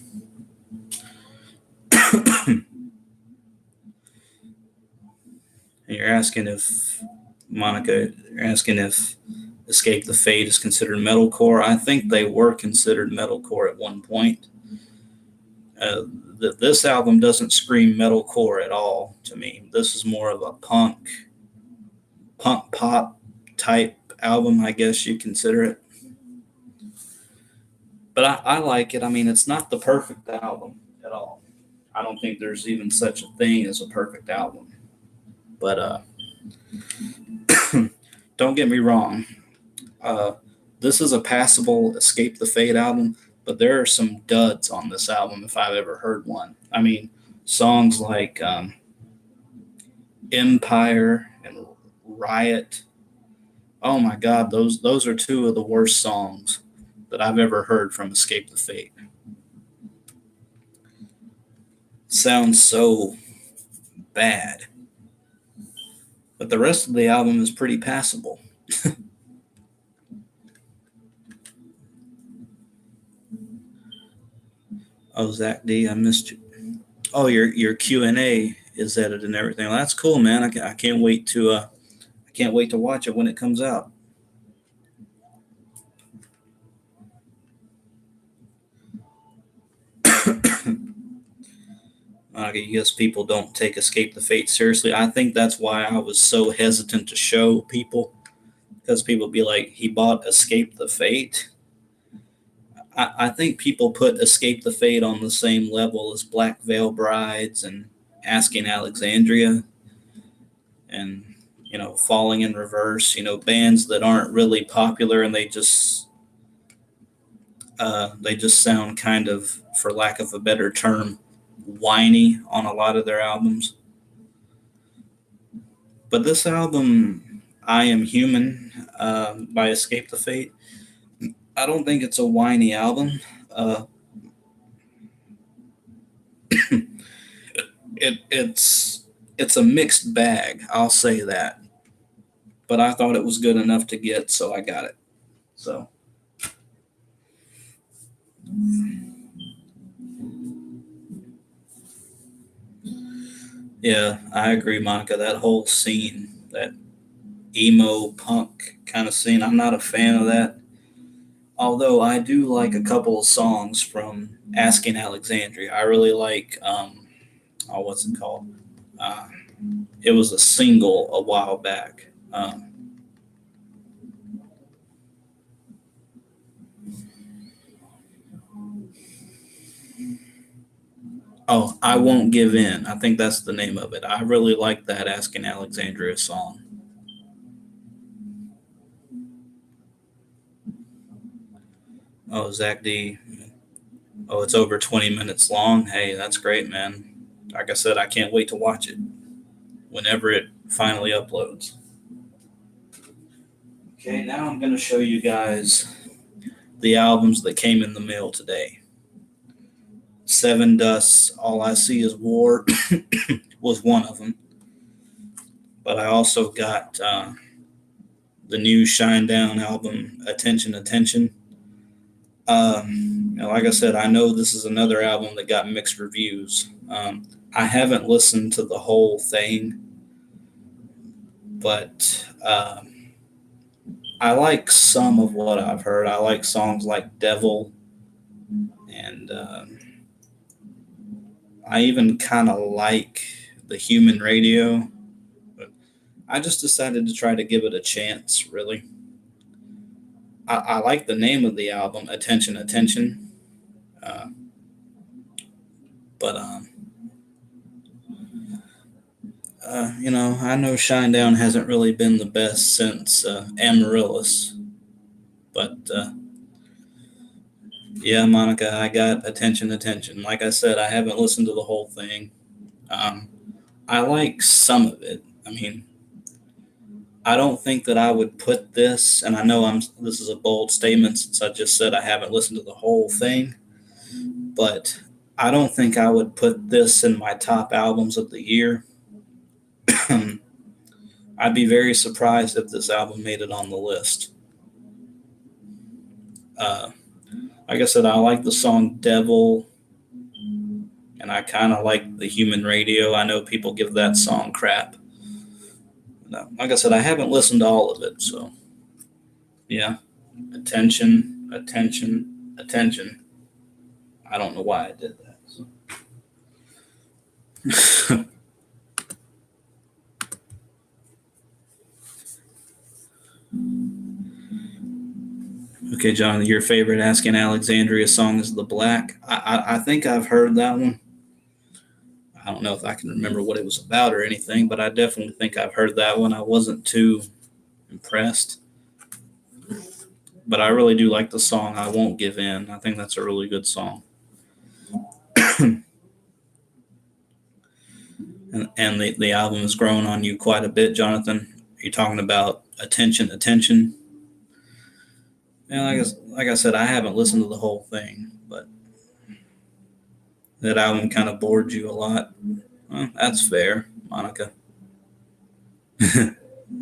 You're asking if Monica, you're asking if Escape the Fate is considered metalcore. I think they were considered metalcore at one point. Uh, this album doesn't scream metalcore at all to me. This is more of a punk pop type album, I guess you consider it. But I like it. I mean, it's not the perfect album at all. I don't think there's even such a thing as a perfect album. But don't get me wrong. Uh, this is a passable Escape the Fate album, but there are some duds on this album if I've ever heard one. I mean, songs like Empire and Riot. Oh my God, those are 2 of the worst songs that I've ever heard from Escape the Fate. Sounds so bad, but the rest of the album is pretty passable. Oh, Zach D, I missed you. Oh, your Q&A is edited and everything. Well, that's cool, man. I can't wait to watch it when it comes out. I guess people don't take Escape the Fate seriously. I think that's why I was so hesitant to show people, because people be like, he bought Escape the Fate. I think people put Escape the Fate on the same level as Black Veil Brides and Asking Alexandria and, Falling in Reverse, bands that aren't really popular and they just sound kind of, for lack of a better term, whiny on a lot of their albums. But this album, I Am Human, by Escape the Fate, I don't think it's a whiny album. Uh, it's a mixed bag, I'll say that. But I thought it was good enough to get, so I got it. So yeah, I agree, Monica. That whole scene, that emo punk kind of scene, I'm not a fan of that. Although I do like a couple of songs from Asking Alexandria. I really like, what's it called? Uh, it was a single a while back. Oh, I Won't Give In. I think that's the name of it. I really like that Asking Alexandria song. Oh, Zach D. Oh, it's over 20 minutes long. Hey, that's great, man. Like I said, I can't wait to watch it whenever it finally uploads. Okay, now I'm going to show you guys the albums that came in the mail today. Sevendust, All I See Is War was one of them. But I also got the new Shinedown album, Attention, Attention. Like I said, I know this is another album that got mixed reviews. I haven't listened to the whole thing, but I like some of what I've heard. I like songs like Devil, and I even kind of like the Human Radio. But I just decided to try to give it a chance, really. I like the name of the album, Attention, Attention. Uh, but I know Shinedown hasn't really been the best since Amaryllis, but yeah, Monica, I got Attention, Attention. Like I said, I haven't listened to the whole thing. Um, I like some of it. I mean, I don't think that I would put this, and I know this is a bold statement since I just said I haven't listened to the whole thing, but I don't think I would put this in my top albums of the year. I'd be very surprised if this album made it on the list. Uh, like I said, I like the song Devil, and I kind of like the Human Radio. I know people give that song crap. No, like I said, I haven't listened to all of it, so yeah. Attention, attention, attention. I don't know why I did that. So. Okay, John, your favorite Asking Alexandria song is The Black. I think I've heard that one. I don't know if I can remember what it was about or anything, but I definitely think I've heard that one. I wasn't too impressed. But I really do like the song I Won't Give In. I think that's a really good song. and the album has grown on you quite a bit, Jonathan. You're talking about Attention, Attention. And like I said, I haven't listened to the whole thing, but that album kind of bored you a lot. Well, that's fair, Monica.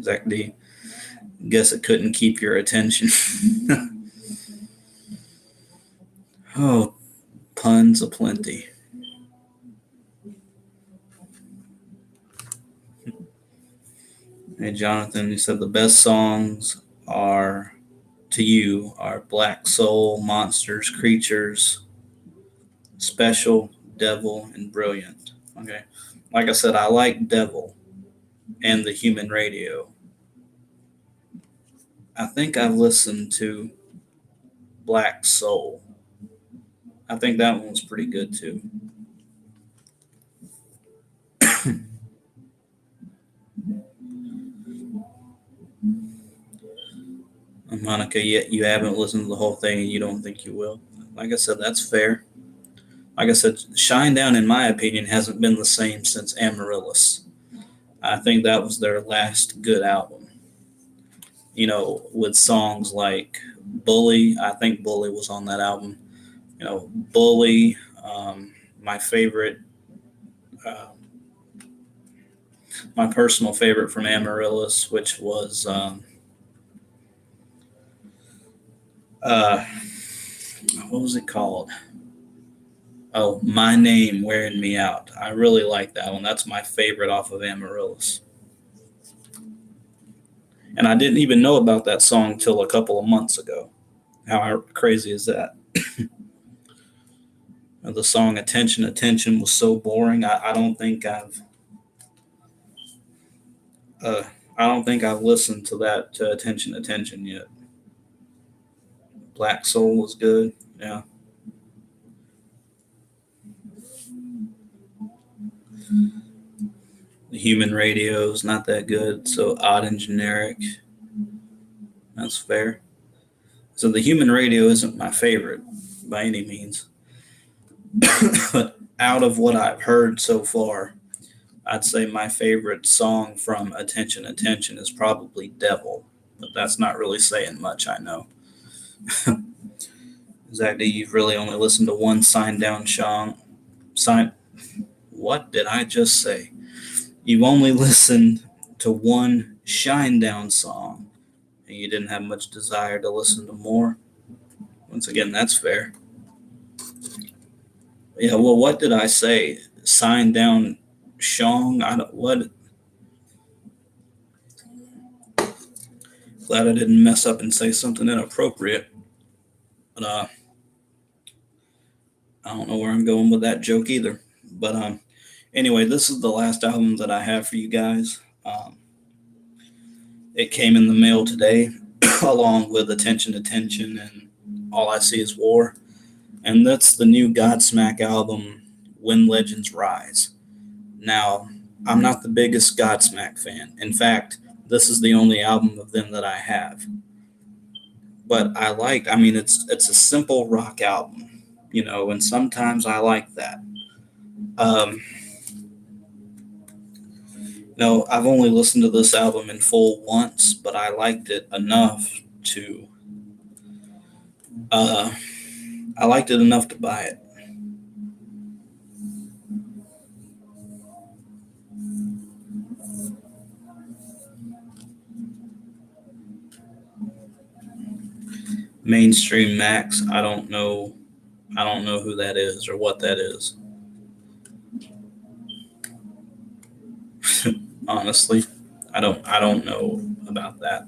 Zach D. Guess it couldn't keep your attention. Oh, puns aplenty. Hey, Jonathan, you said the best songs are to you are Black Soul, Monsters, Creatures, Special, Devil, and Brilliant. Okay. Like I said, I like Devil and the Human Radio. I think I've listened to Black Soul. I think that one was pretty good too. Monica, yet you haven't listened to the whole thing and you don't think you will. Like I said, that's fair. Like I said, Shinedown, in my opinion, hasn't been the same since Amaryllis. I think that was their last good album. With songs like Bully. I think Bully was on that album. Bully. My favorite, uh, my personal favorite from Amaryllis, which was uh, what was it called? Oh, My Name Wearing Me Out. I really like that one. That's my favorite off of Amaryllis. And I didn't even know about that song till a couple of months ago. How crazy is that? The song Attention, Attention was so boring. I don't think uh, I've listened to that to Attention, Attention yet. Black Soul was good. Yeah. The Human Radio is not that good. So Odd and Generic. That's fair. So the Human Radio isn't my favorite by any means. But out of what I've heard so far, I'd say my favorite song from Attention, Attention is probably Devil. But that's not really saying much, I know. Exactly, you've really only listened to one Shinedown song. What did I just say? You've only listened to one Shinedown song, and you didn't have much desire to listen to more. Once again, that's fair. Yeah, well, what did I say? Shinedown Shong? I don't, what? Glad I didn't mess up and say something inappropriate. But I don't know where I'm going with that joke either. But anyway, this is the last album that I have for you guys. It came in the mail today, along with Attention, Attention, and All I See Is War. And that's the new Godsmack album, When Legends Rise. Now, I'm not the biggest Godsmack fan. In fact, this is the only album of them that I have. But it's a simple rock album, and sometimes I like that. I've only listened to this album in full once, but I liked it enough to buy it. Mainstream Max, I don't know who that is or what that is. Honestly, I don't know about that.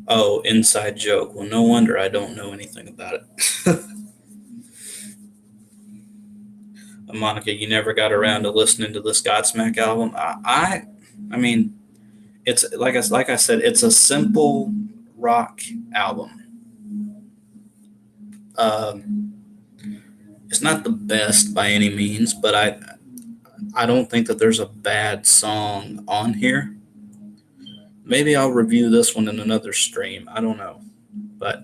Oh, inside joke. Well, no wonder I don't know anything about it. Monica, you never got around to listening to this Godsmack album. I mean, it's like I said, it's a simple rock album. It's not the best by any means, but I don't think that there's a bad song on here. Maybe I'll review this one in another stream. I don't know. But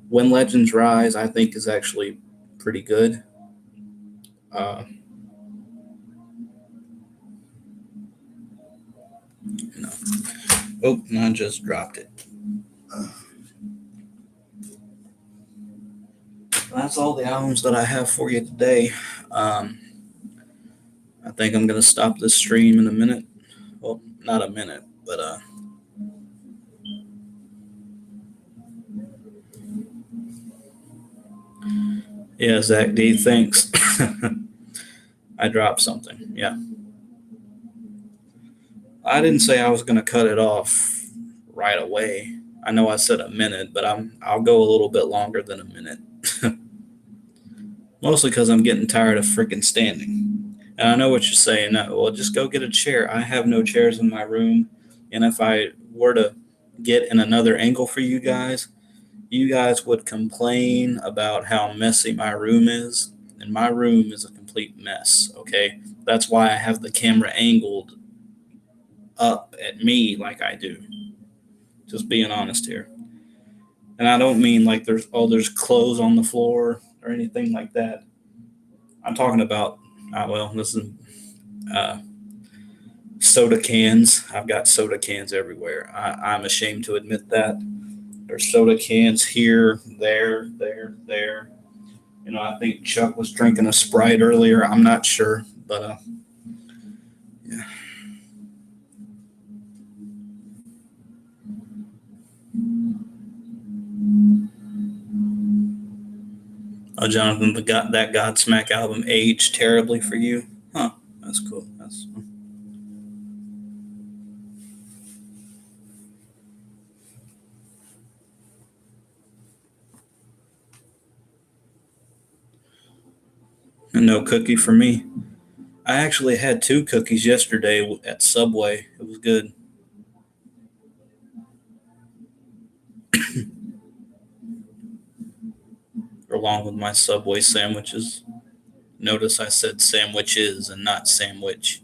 When Legends Rise, I think, is actually pretty good. No. Oh, no, I just dropped it. That's all the albums that I have for you today. I think I'm going to stop this stream in a minute. Well, not a minute, but yeah, Zach D, thanks. I dropped something. Yeah. I didn't say I was going to cut it off right away. I know I said a minute, but I'll go a little bit longer than a minute. Mostly because I'm getting tired of freaking standing. And I know what you're saying. Well, just go get a chair. I have no chairs in my room. And if I were to get in another angle for you guys would complain about how messy my room is. And my room is a complete mess, okay? That's why I have the camera angled up at me like I do. Just being honest here. And I don't mean like there's clothes on the floor or anything like that. I'm talking about, well, this is uh, soda cans. I've got soda cans everywhere. I'm ashamed to admit that. There's soda cans here, there. I think Chuck was drinking a Sprite earlier. I'm not sure, but yeah. Jonathan, that Godsmack album aged terribly for you, huh? That's cool. That's no cookie for me. I actually had two cookies yesterday at Subway. It was good, along with my Subway sandwiches. Notice I said sandwiches and not sandwich.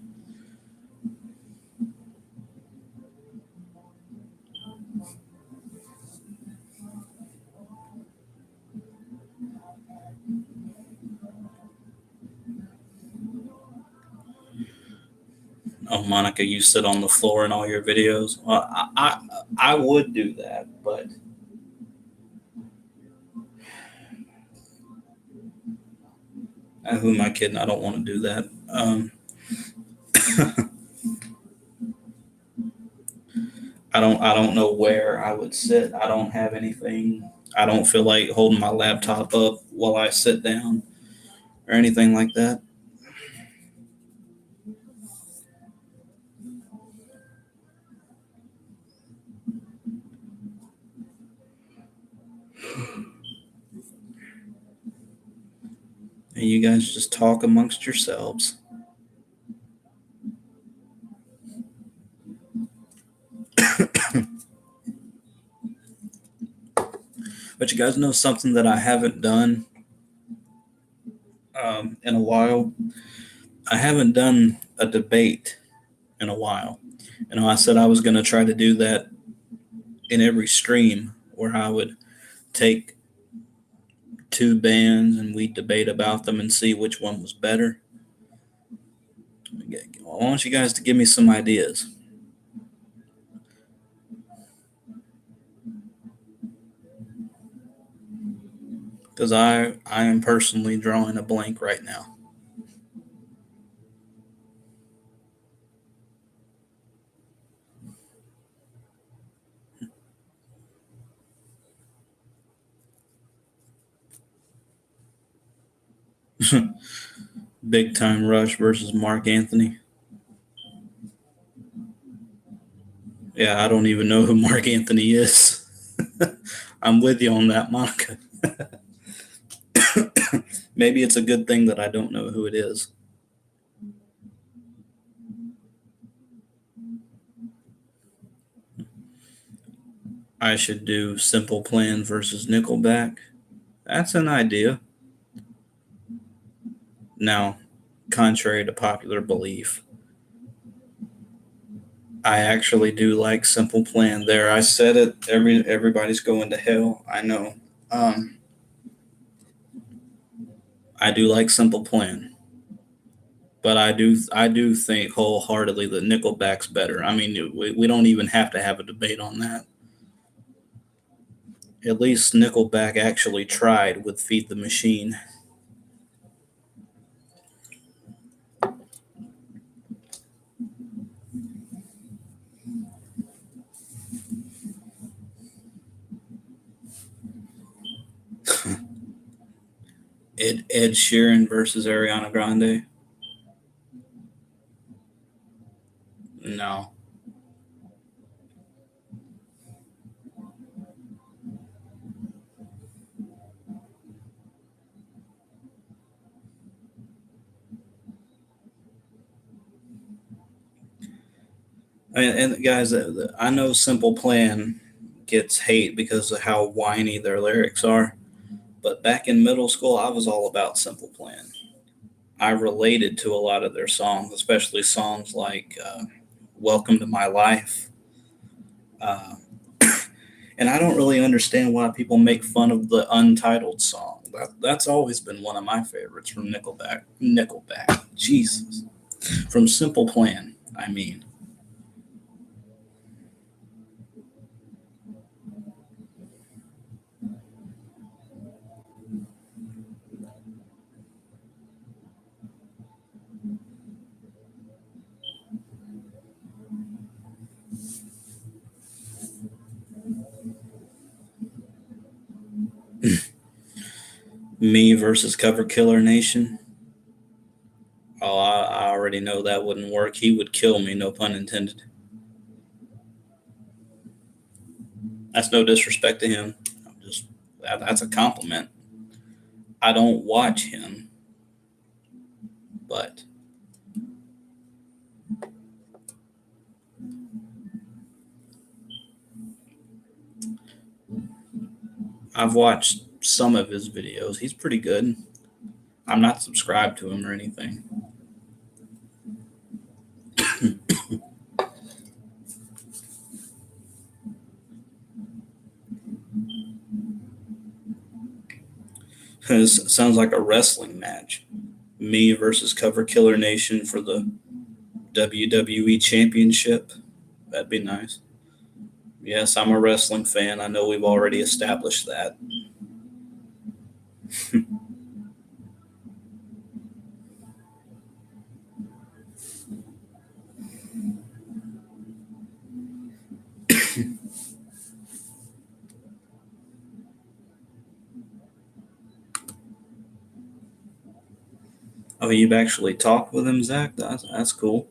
Oh, Monica, you sit on the floor in all your videos. Well, I would do that, but who am I kidding? I don't want to do that. I don't know where I would sit. I don't have anything. I don't feel like holding my laptop up while I sit down or anything like that. And you guys just talk amongst yourselves. But you guys know something that I haven't done in a while? I haven't done a debate in a while. I said I was going to try to do that in every stream where I would take two bands and we debate about them and see which one was better. I want you guys to give me some ideas because I am personally drawing a blank right now. Big Time Rush versus Mark Anthony. Yeah, I don't even know who Mark Anthony is. I'm with you on that, Monica. Maybe it's a good thing that I don't know who it is. I should do Simple Plan versus Nickelback. That's an idea. Now, contrary to popular belief, I actually do like Simple Plan. There, I said it. Everybody's going to hell. I know. Um, I do like Simple Plan, but I do think wholeheartedly that Nickelback's better. I mean, we don't even have to have a debate on that. At least Nickelback actually tried with Feed the Machine. Ed Sheeran versus Ariana Grande. No, And guys, I know Simple Plan gets hate because of how whiny their lyrics are. But back in middle school, I was all about Simple Plan. I related to a lot of their songs, especially songs like Welcome to My Life. Uh, and I don't really understand why people make fun of the Untitled song. That's always been one of my favorites from Nickelback. Nickelback. Jesus. From Simple Plan, I mean. Me versus Cover Killer Nation. Oh, I already know that wouldn't work. He would kill me, no pun intended. That's no disrespect to him. I'm just that's a compliment. I don't watch him, but I've watched some of his videos. He's pretty good. I'm not subscribed to him or anything. This sounds like a wrestling match. Me versus Cover Killer Nation for the WWE Championship. That'd be nice. Yes, I'm a wrestling fan. I know we've already established that. Oh, you've actually talked with him, Zach? That's cool.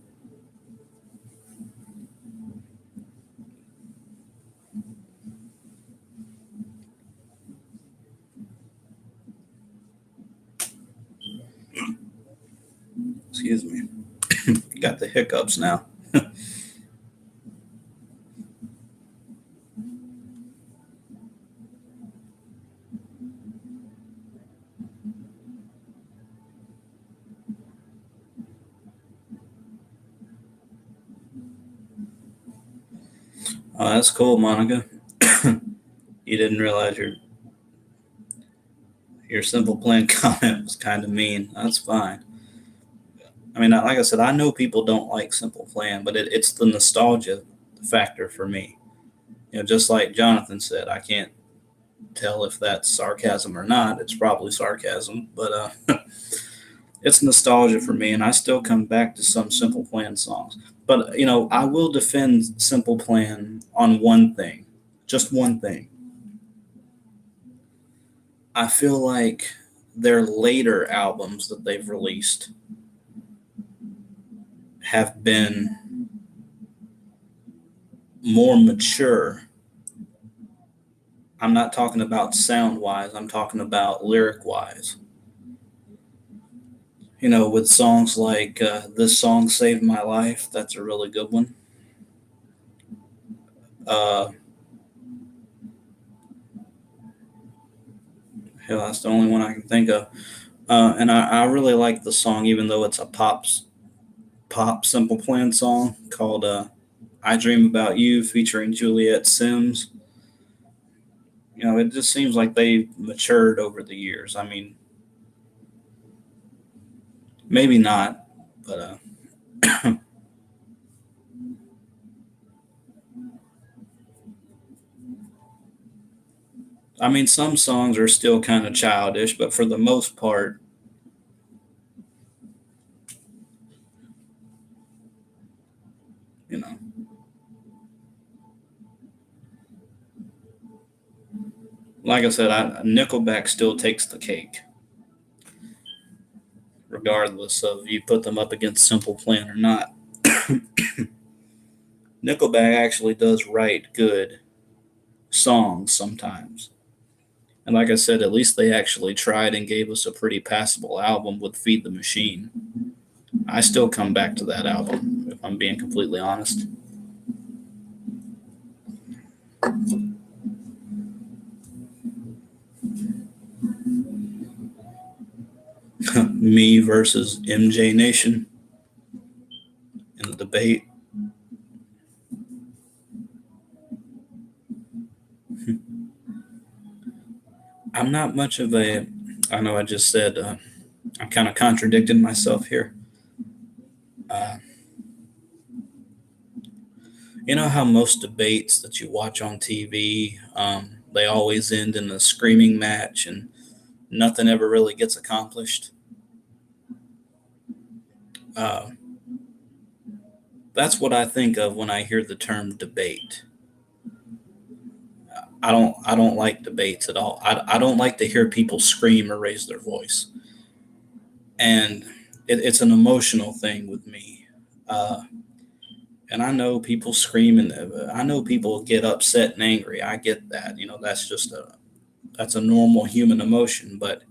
Excuse me. Got the hiccups now. Oh, that's cool, Monica. You didn't realize your Simple Plan comment was kind of mean. That's fine. I mean, like I said, I know people don't like Simple Plan, but it's the nostalgia factor for me. Just like Jonathan said, I can't tell if that's sarcasm or not. It's probably sarcasm, but it's nostalgia for me, and I still come back to some Simple Plan songs. But I will defend Simple Plan on one thing, just one thing. I feel like their later albums that they've released have been more mature. I'm not talking about sound wise, I'm talking about lyric wise. With songs like This Song Saved My Life, that's a really good one. Uh, hell, that's the only one I can think of. And I really like the song, even though it's a pop Simple Plan song called I Dream About You featuring Juliet Sims. It just seems like they've matured over the years. I mean, maybe not, but I mean, some songs are still kind of childish, but for the most part, you know, like I said, Nickelback still takes the cake, regardless of you put them up against Simple Plan or not. Nickelback actually does write good songs sometimes. And like I said, at least they actually tried and gave us a pretty passable album with Feed the Machine. I still come back to that album, if I'm being completely honest. Me versus MJ Nation in the debate. I'm not much of a. I know I just said I'm kind of contradicting myself here. Uh, you know how most debates that you watch on TV, they always end in a screaming match and nothing ever really gets accomplished. Uh, that's what I think of when I hear the term debate. I don't like debates at all. I don't like to hear people scream or raise their voice, and it's an emotional thing with me. Uh, and I know people scream and I know people get upset and angry. I get that. That's a normal human emotion. But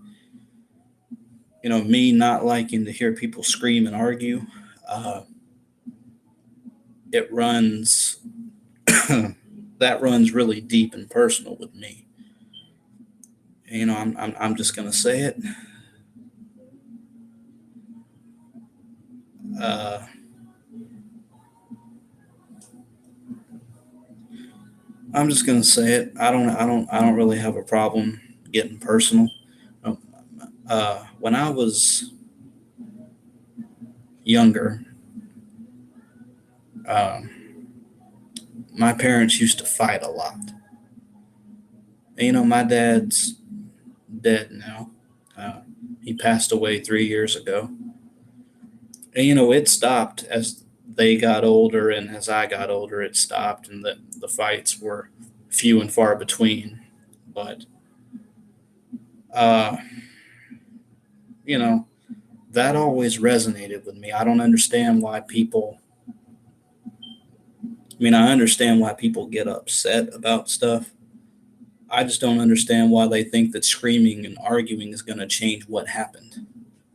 me not liking to hear people scream and argue, uh, it runs that runs really deep and personal with me. I'm just gonna say it. Uh, I'm just gonna say it. I don't really have a problem getting personal. When I was younger, um, my parents used to fight a lot. And, my dad's dead now. Uh, he passed away 3 years ago. And it stopped as they got older, and as I got older, it stopped, and the fights were few and far between. But uh, you know, that always resonated with me. I don't understand why people. I mean, I understand why people get upset about stuff. I just don't understand why they think that screaming and arguing is going to change what happened.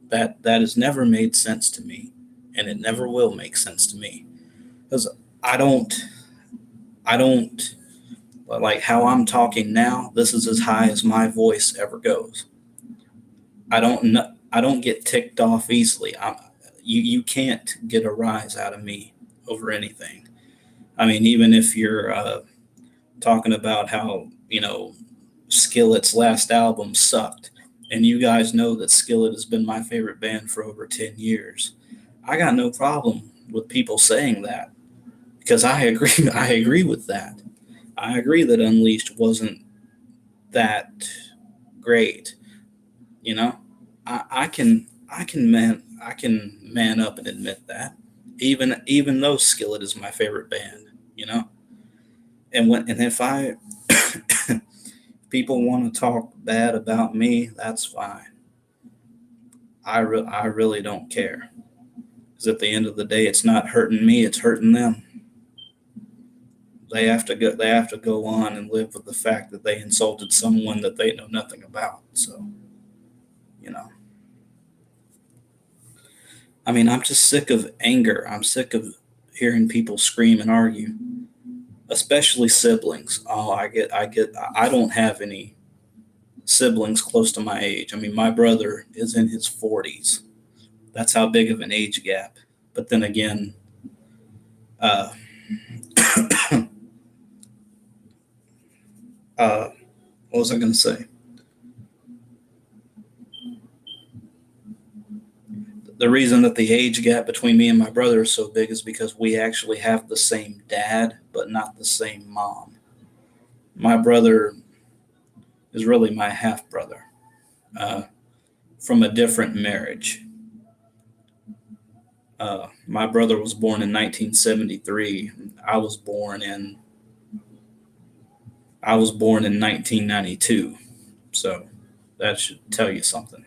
That has never made sense to me, and it never will make sense to me because I don't I don't like how I'm talking now. This is as high as my voice ever goes. I don't get ticked off easily. You can't get a rise out of me over anything. I mean, even if you're talking about how Skillet's last album sucked, and you guys know that Skillet has been my favorite band for over 10 years. I got no problem with people saying that because I agree. I agree with that. I agree that Unleashed wasn't that great. You know, I can man up and admit that. Even though Skillet is my favorite band, and if I people want to talk bad about me, that's fine. I really don't care because at the end of the day, it's not hurting me; it's hurting them. They have to go on and live with the fact that they insulted someone that they know nothing about. So you know, I mean, I'm just sick of anger. I'm sick of hearing people scream and argue, especially siblings. Oh, I don't have any siblings close to my age. I mean, my brother is in his 40s. That's how big of an age gap. But then again, uh, uh, what was I going to say? The reason that the age gap between me and my brother is so big is because we actually have the same dad, but not the same mom. My brother is really my half brother uh, from a different marriage. My brother was born in 1973. I was born in 1992. So that should tell you something.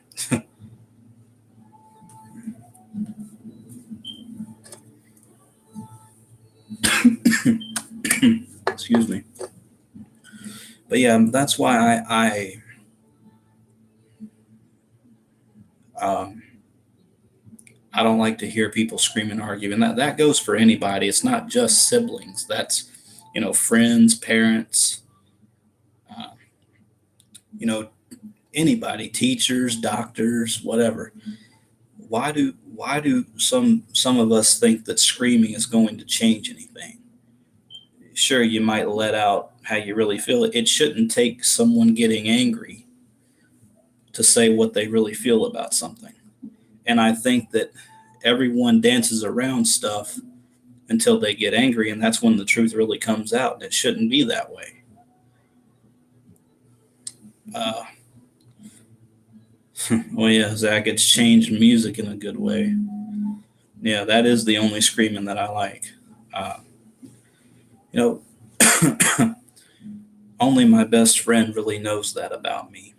Excuse me. But yeah, that's why um, I don't like to hear people scream and argue, and that goes for anybody. It's not just siblings. friends, parents, uh, you know, anybody, teachers, doctors, whatever. Why do some of us think that screaming is going to change anything? Sure, you might let out how you really feel. It shouldn't take someone getting angry to say what they really feel about something. And I think that everyone dances around stuff until they get angry, and that's when the truth really comes out. And it shouldn't be that way. Uh, well, yeah, Zach, it's changed music in a good way. Yeah, that is the only screaming that I like. Uh, you know, only my best friend really knows that about me,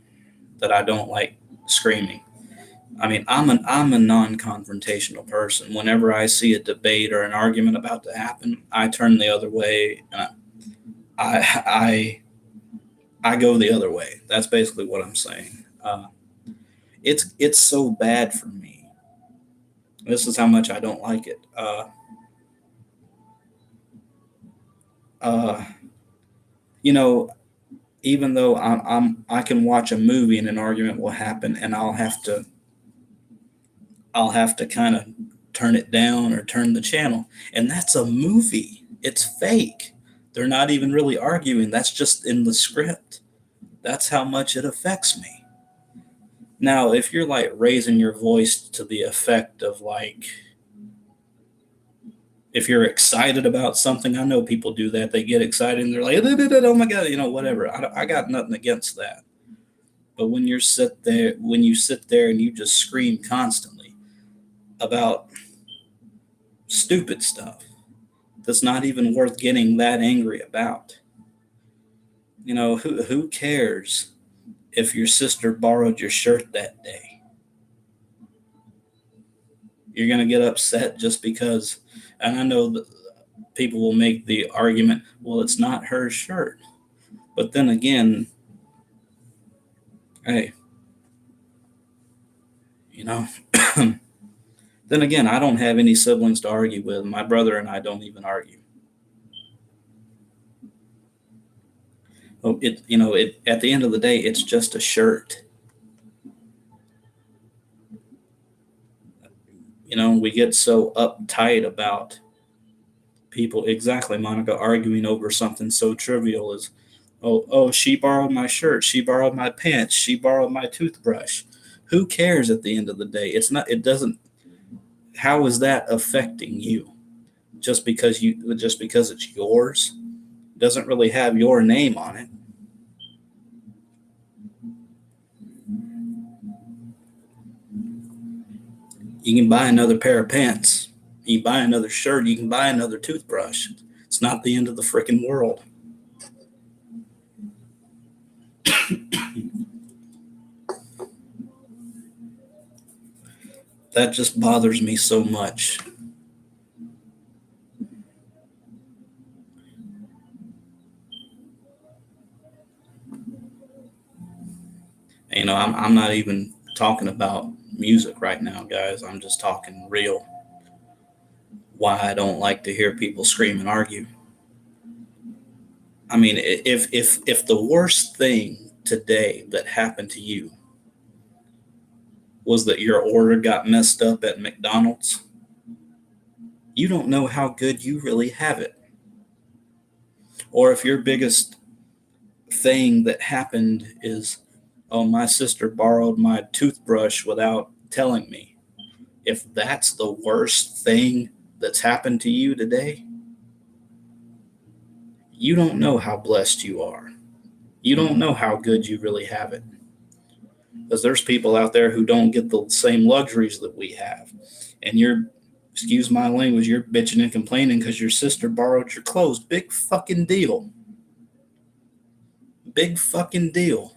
that I don't like screaming. I mean, I'm a non-confrontational person. Whenever I see a debate or an argument about to happen, I turn the other way. I I go the other way. That's basically what I'm saying. It's so bad for me. This is how much I don't like it. Uh, you know, even though I can watch a movie and an argument will happen, and I'll have to kind of turn it down or turn the channel, and that's a movie. It's fake. They're not even really arguing. That's just in the script. That's how much it affects me. Now, if you're like raising your voice to the effect of like, if you're excited about something, I know people do that. They get excited and they're like, oh my God, whatever. I got nothing against that. But when you sit there and you just scream constantly about stupid stuff that's not even worth getting that angry about, who cares if your sister borrowed your shirt that day? You're going to get upset just because, and I know that people will make the argument, well, it's not her shirt. But then again, hey, you know, then again, I don't have any siblings to argue with. My brother and I don't even argue. Oh, at the end of the day, it's just a shirt. We get so uptight about people, exactly, Monica, arguing over something so trivial as, oh, she borrowed my shirt, she borrowed my pants, she borrowed my toothbrush. Who cares at the end of the day? It doesn't, how is that affecting you? Just because it's yours, it doesn't really have your name on it. You can buy another pair of pants, you can buy another shirt, you can buy another toothbrush. It's not the end of the freaking world. That just bothers me so much. I'm not even talking about music right now, guys. I'm just talking real. Why I don't like to hear people scream and argue. I mean, if the worst thing today that happened to you was that your order got messed up at McDonald's, you don't know how good you really have it. Or if your biggest thing that happened is, oh, my sister borrowed my toothbrush without telling me. If that's the worst thing that's happened to you today, you don't know how blessed you are. You don't know how good you really have it. Because there's people out there who don't get the same luxuries that we have. And excuse my language, you're bitching and complaining because your sister borrowed your clothes. Big fucking deal. Big fucking deal.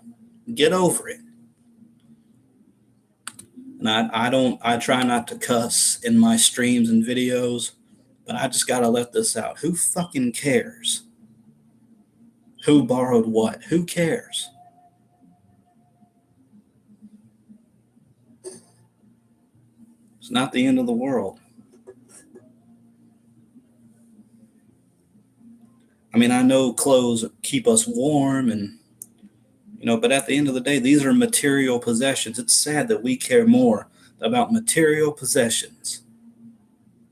Get over it. And I try not to cuss in my streams and videos, but I just gotta let this out. Who fucking cares? Who borrowed what? Who cares? It's not the end of the world. I mean, I know clothes keep us warm and, but at the end of the day, these are material possessions. It's sad that we care more about material possessions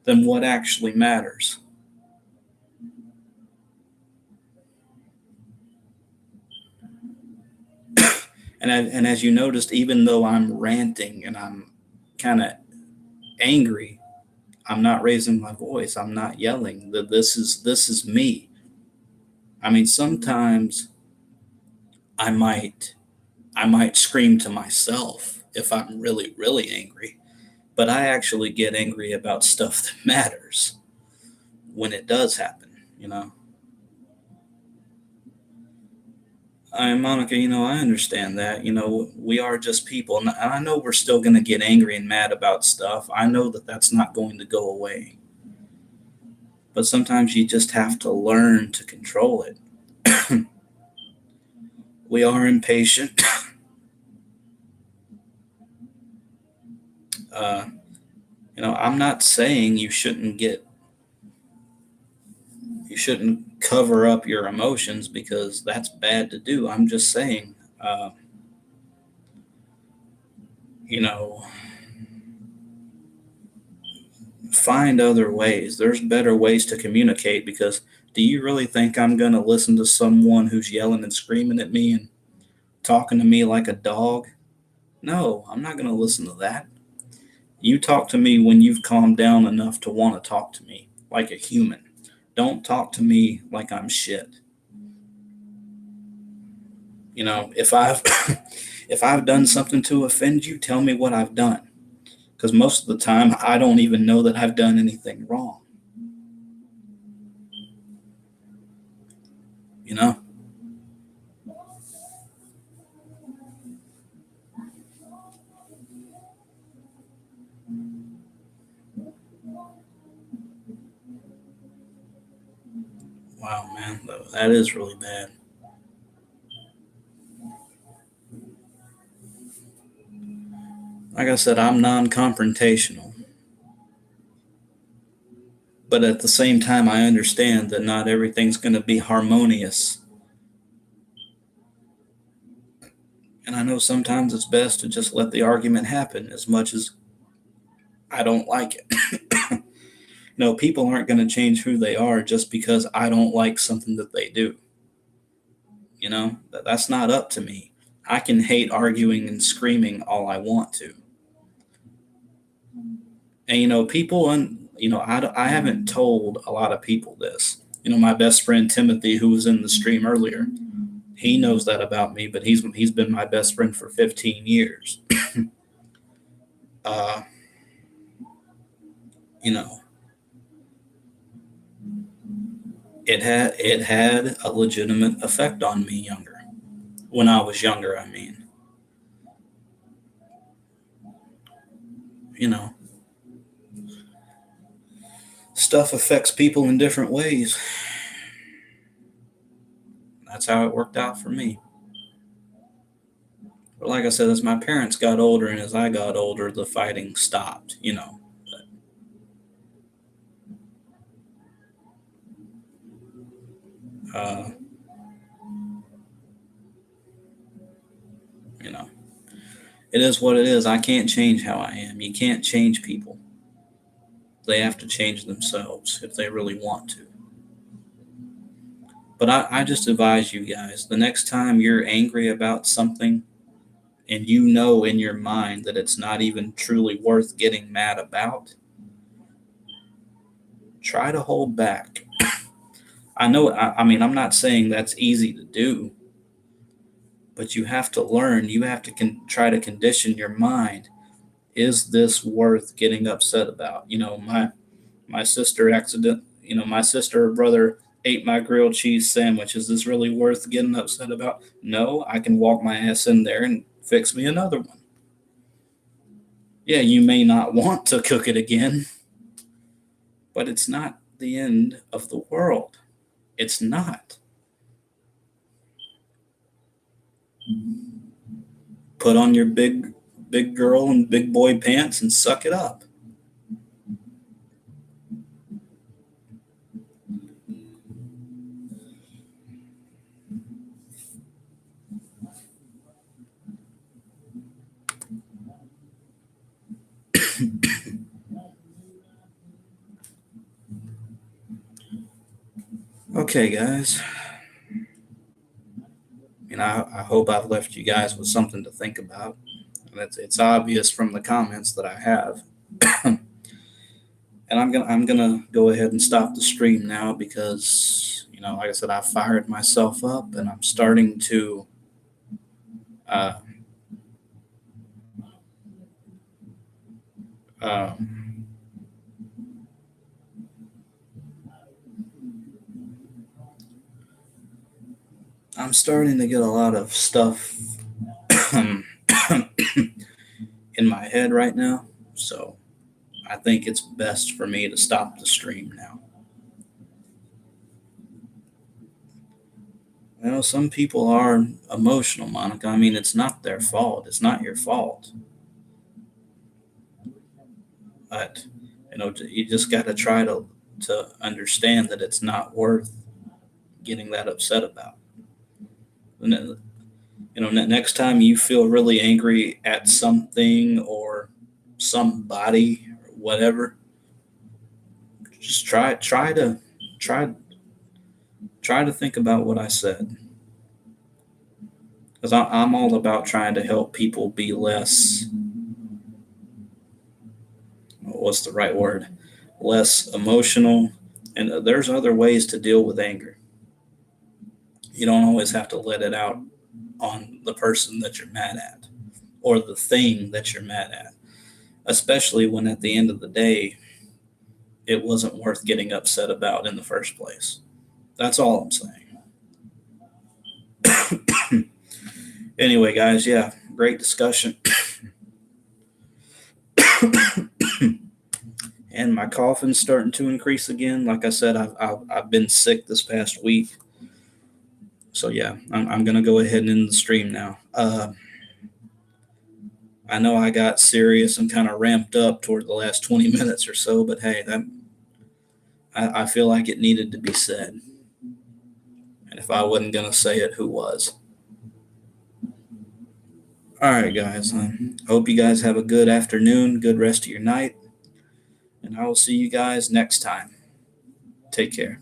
than what actually matters. And as you noticed, even though I'm ranting and I'm kind of angry, I'm not raising my voice. I'm not yelling. That this is me. I mean, sometimes I might I might scream to myself if I'm really really angry, but I actually get angry about stuff that matters when it does happen. Monica, I understand that. We are just people, and I know we're still going to get angry and mad about stuff. I know that that's not going to go away. But sometimes you just have to learn to control it. We are impatient. uh, I'm not saying you shouldn't cover up your emotions because that's bad to do. I'm just saying, you know, find other ways. There's better ways to communicate because do you really think I'm going to listen to someone who's yelling and screaming at me and talking to me like a dog? No, I'm not going to listen to that. You talk to me when you've calmed down enough to want to talk to me like a human. Don't talk to me like I'm shit. If I've if I've done something to offend you, tell me what I've done. Because most of the time, I don't even know that I've done anything wrong. You know? Wow, man, that is really bad. Like I said, I'm non-confrontational, but at the same time, I understand that not everything's going to be harmonious. And I know sometimes it's best to just let the argument happen as much as I don't like it. People aren't going to change who they are just because I don't like something that they do. That's not up to me. I can hate arguing and screaming all I want to. And, people, I haven't told a lot of people this. My best friend Timothy, who was in the stream earlier, he knows that about me, but he's been my best friend for 15 years. Uh, you know, it had a legitimate effect on me when I was younger. I mean, you know, stuff affects people in different ways. That's how it worked out for me. But like I said, as my parents got older and as I got older, the fighting stopped. Uh, you know, it is what it is. I can't change how I am. You can't change people. They have to change themselves if they really want to. But I just advise you guys the next time you're angry about something and you know in your mind that it's not even truly worth getting mad about, try to hold back. I know, I mean, I'm not saying that's easy to do, but you have to learn, you have to try to condition your mind. Is this worth getting upset about? My sister my sister or brother ate my grilled cheese sandwich. Is this really worth getting upset about? No, I can walk my ass in there and fix me another one. Yeah, you may not want to cook it again, but it's not the end of the world. It's not. Put on your big girl and big boy pants and suck it up. Okay, guys. I hope I've left you guys with something to think about. And it's obvious from the comments that I have. And I'm gonna go ahead and stop the stream now because like I said, I fired myself up and I'm starting to uh, um, I'm starting to get a lot of stuff in my head right now. So I think it's best for me to stop the stream now. Some people are emotional, Monica. I mean, it's not their fault. It's not your fault. But you just got to try to understand that it's not worth getting that upset about. And then, next time you feel really angry at something or somebody or whatever, just try try to think about what I said, because I'm all about trying to help people be less, what's the right word, less emotional. And there's other ways to deal with anger. You don't always have to let it out on the person that you're mad at or the thing that you're mad at, especially when at the end of the day, it wasn't worth getting upset about in the first place. That's all I'm saying. Anyway, guys, yeah, great discussion. And my coughing's starting to increase again. Like I said, I've been sick this past week. So yeah, I'm gonna go ahead and end the stream now. I know I got serious and kind of ramped up toward the last 20 minutes or so, but hey, I feel like it needed to be said. And if I wasn't gonna say it, who was? All right, guys. I hope you guys have a good afternoon, good rest of your night, and I will see you guys next time. Take care.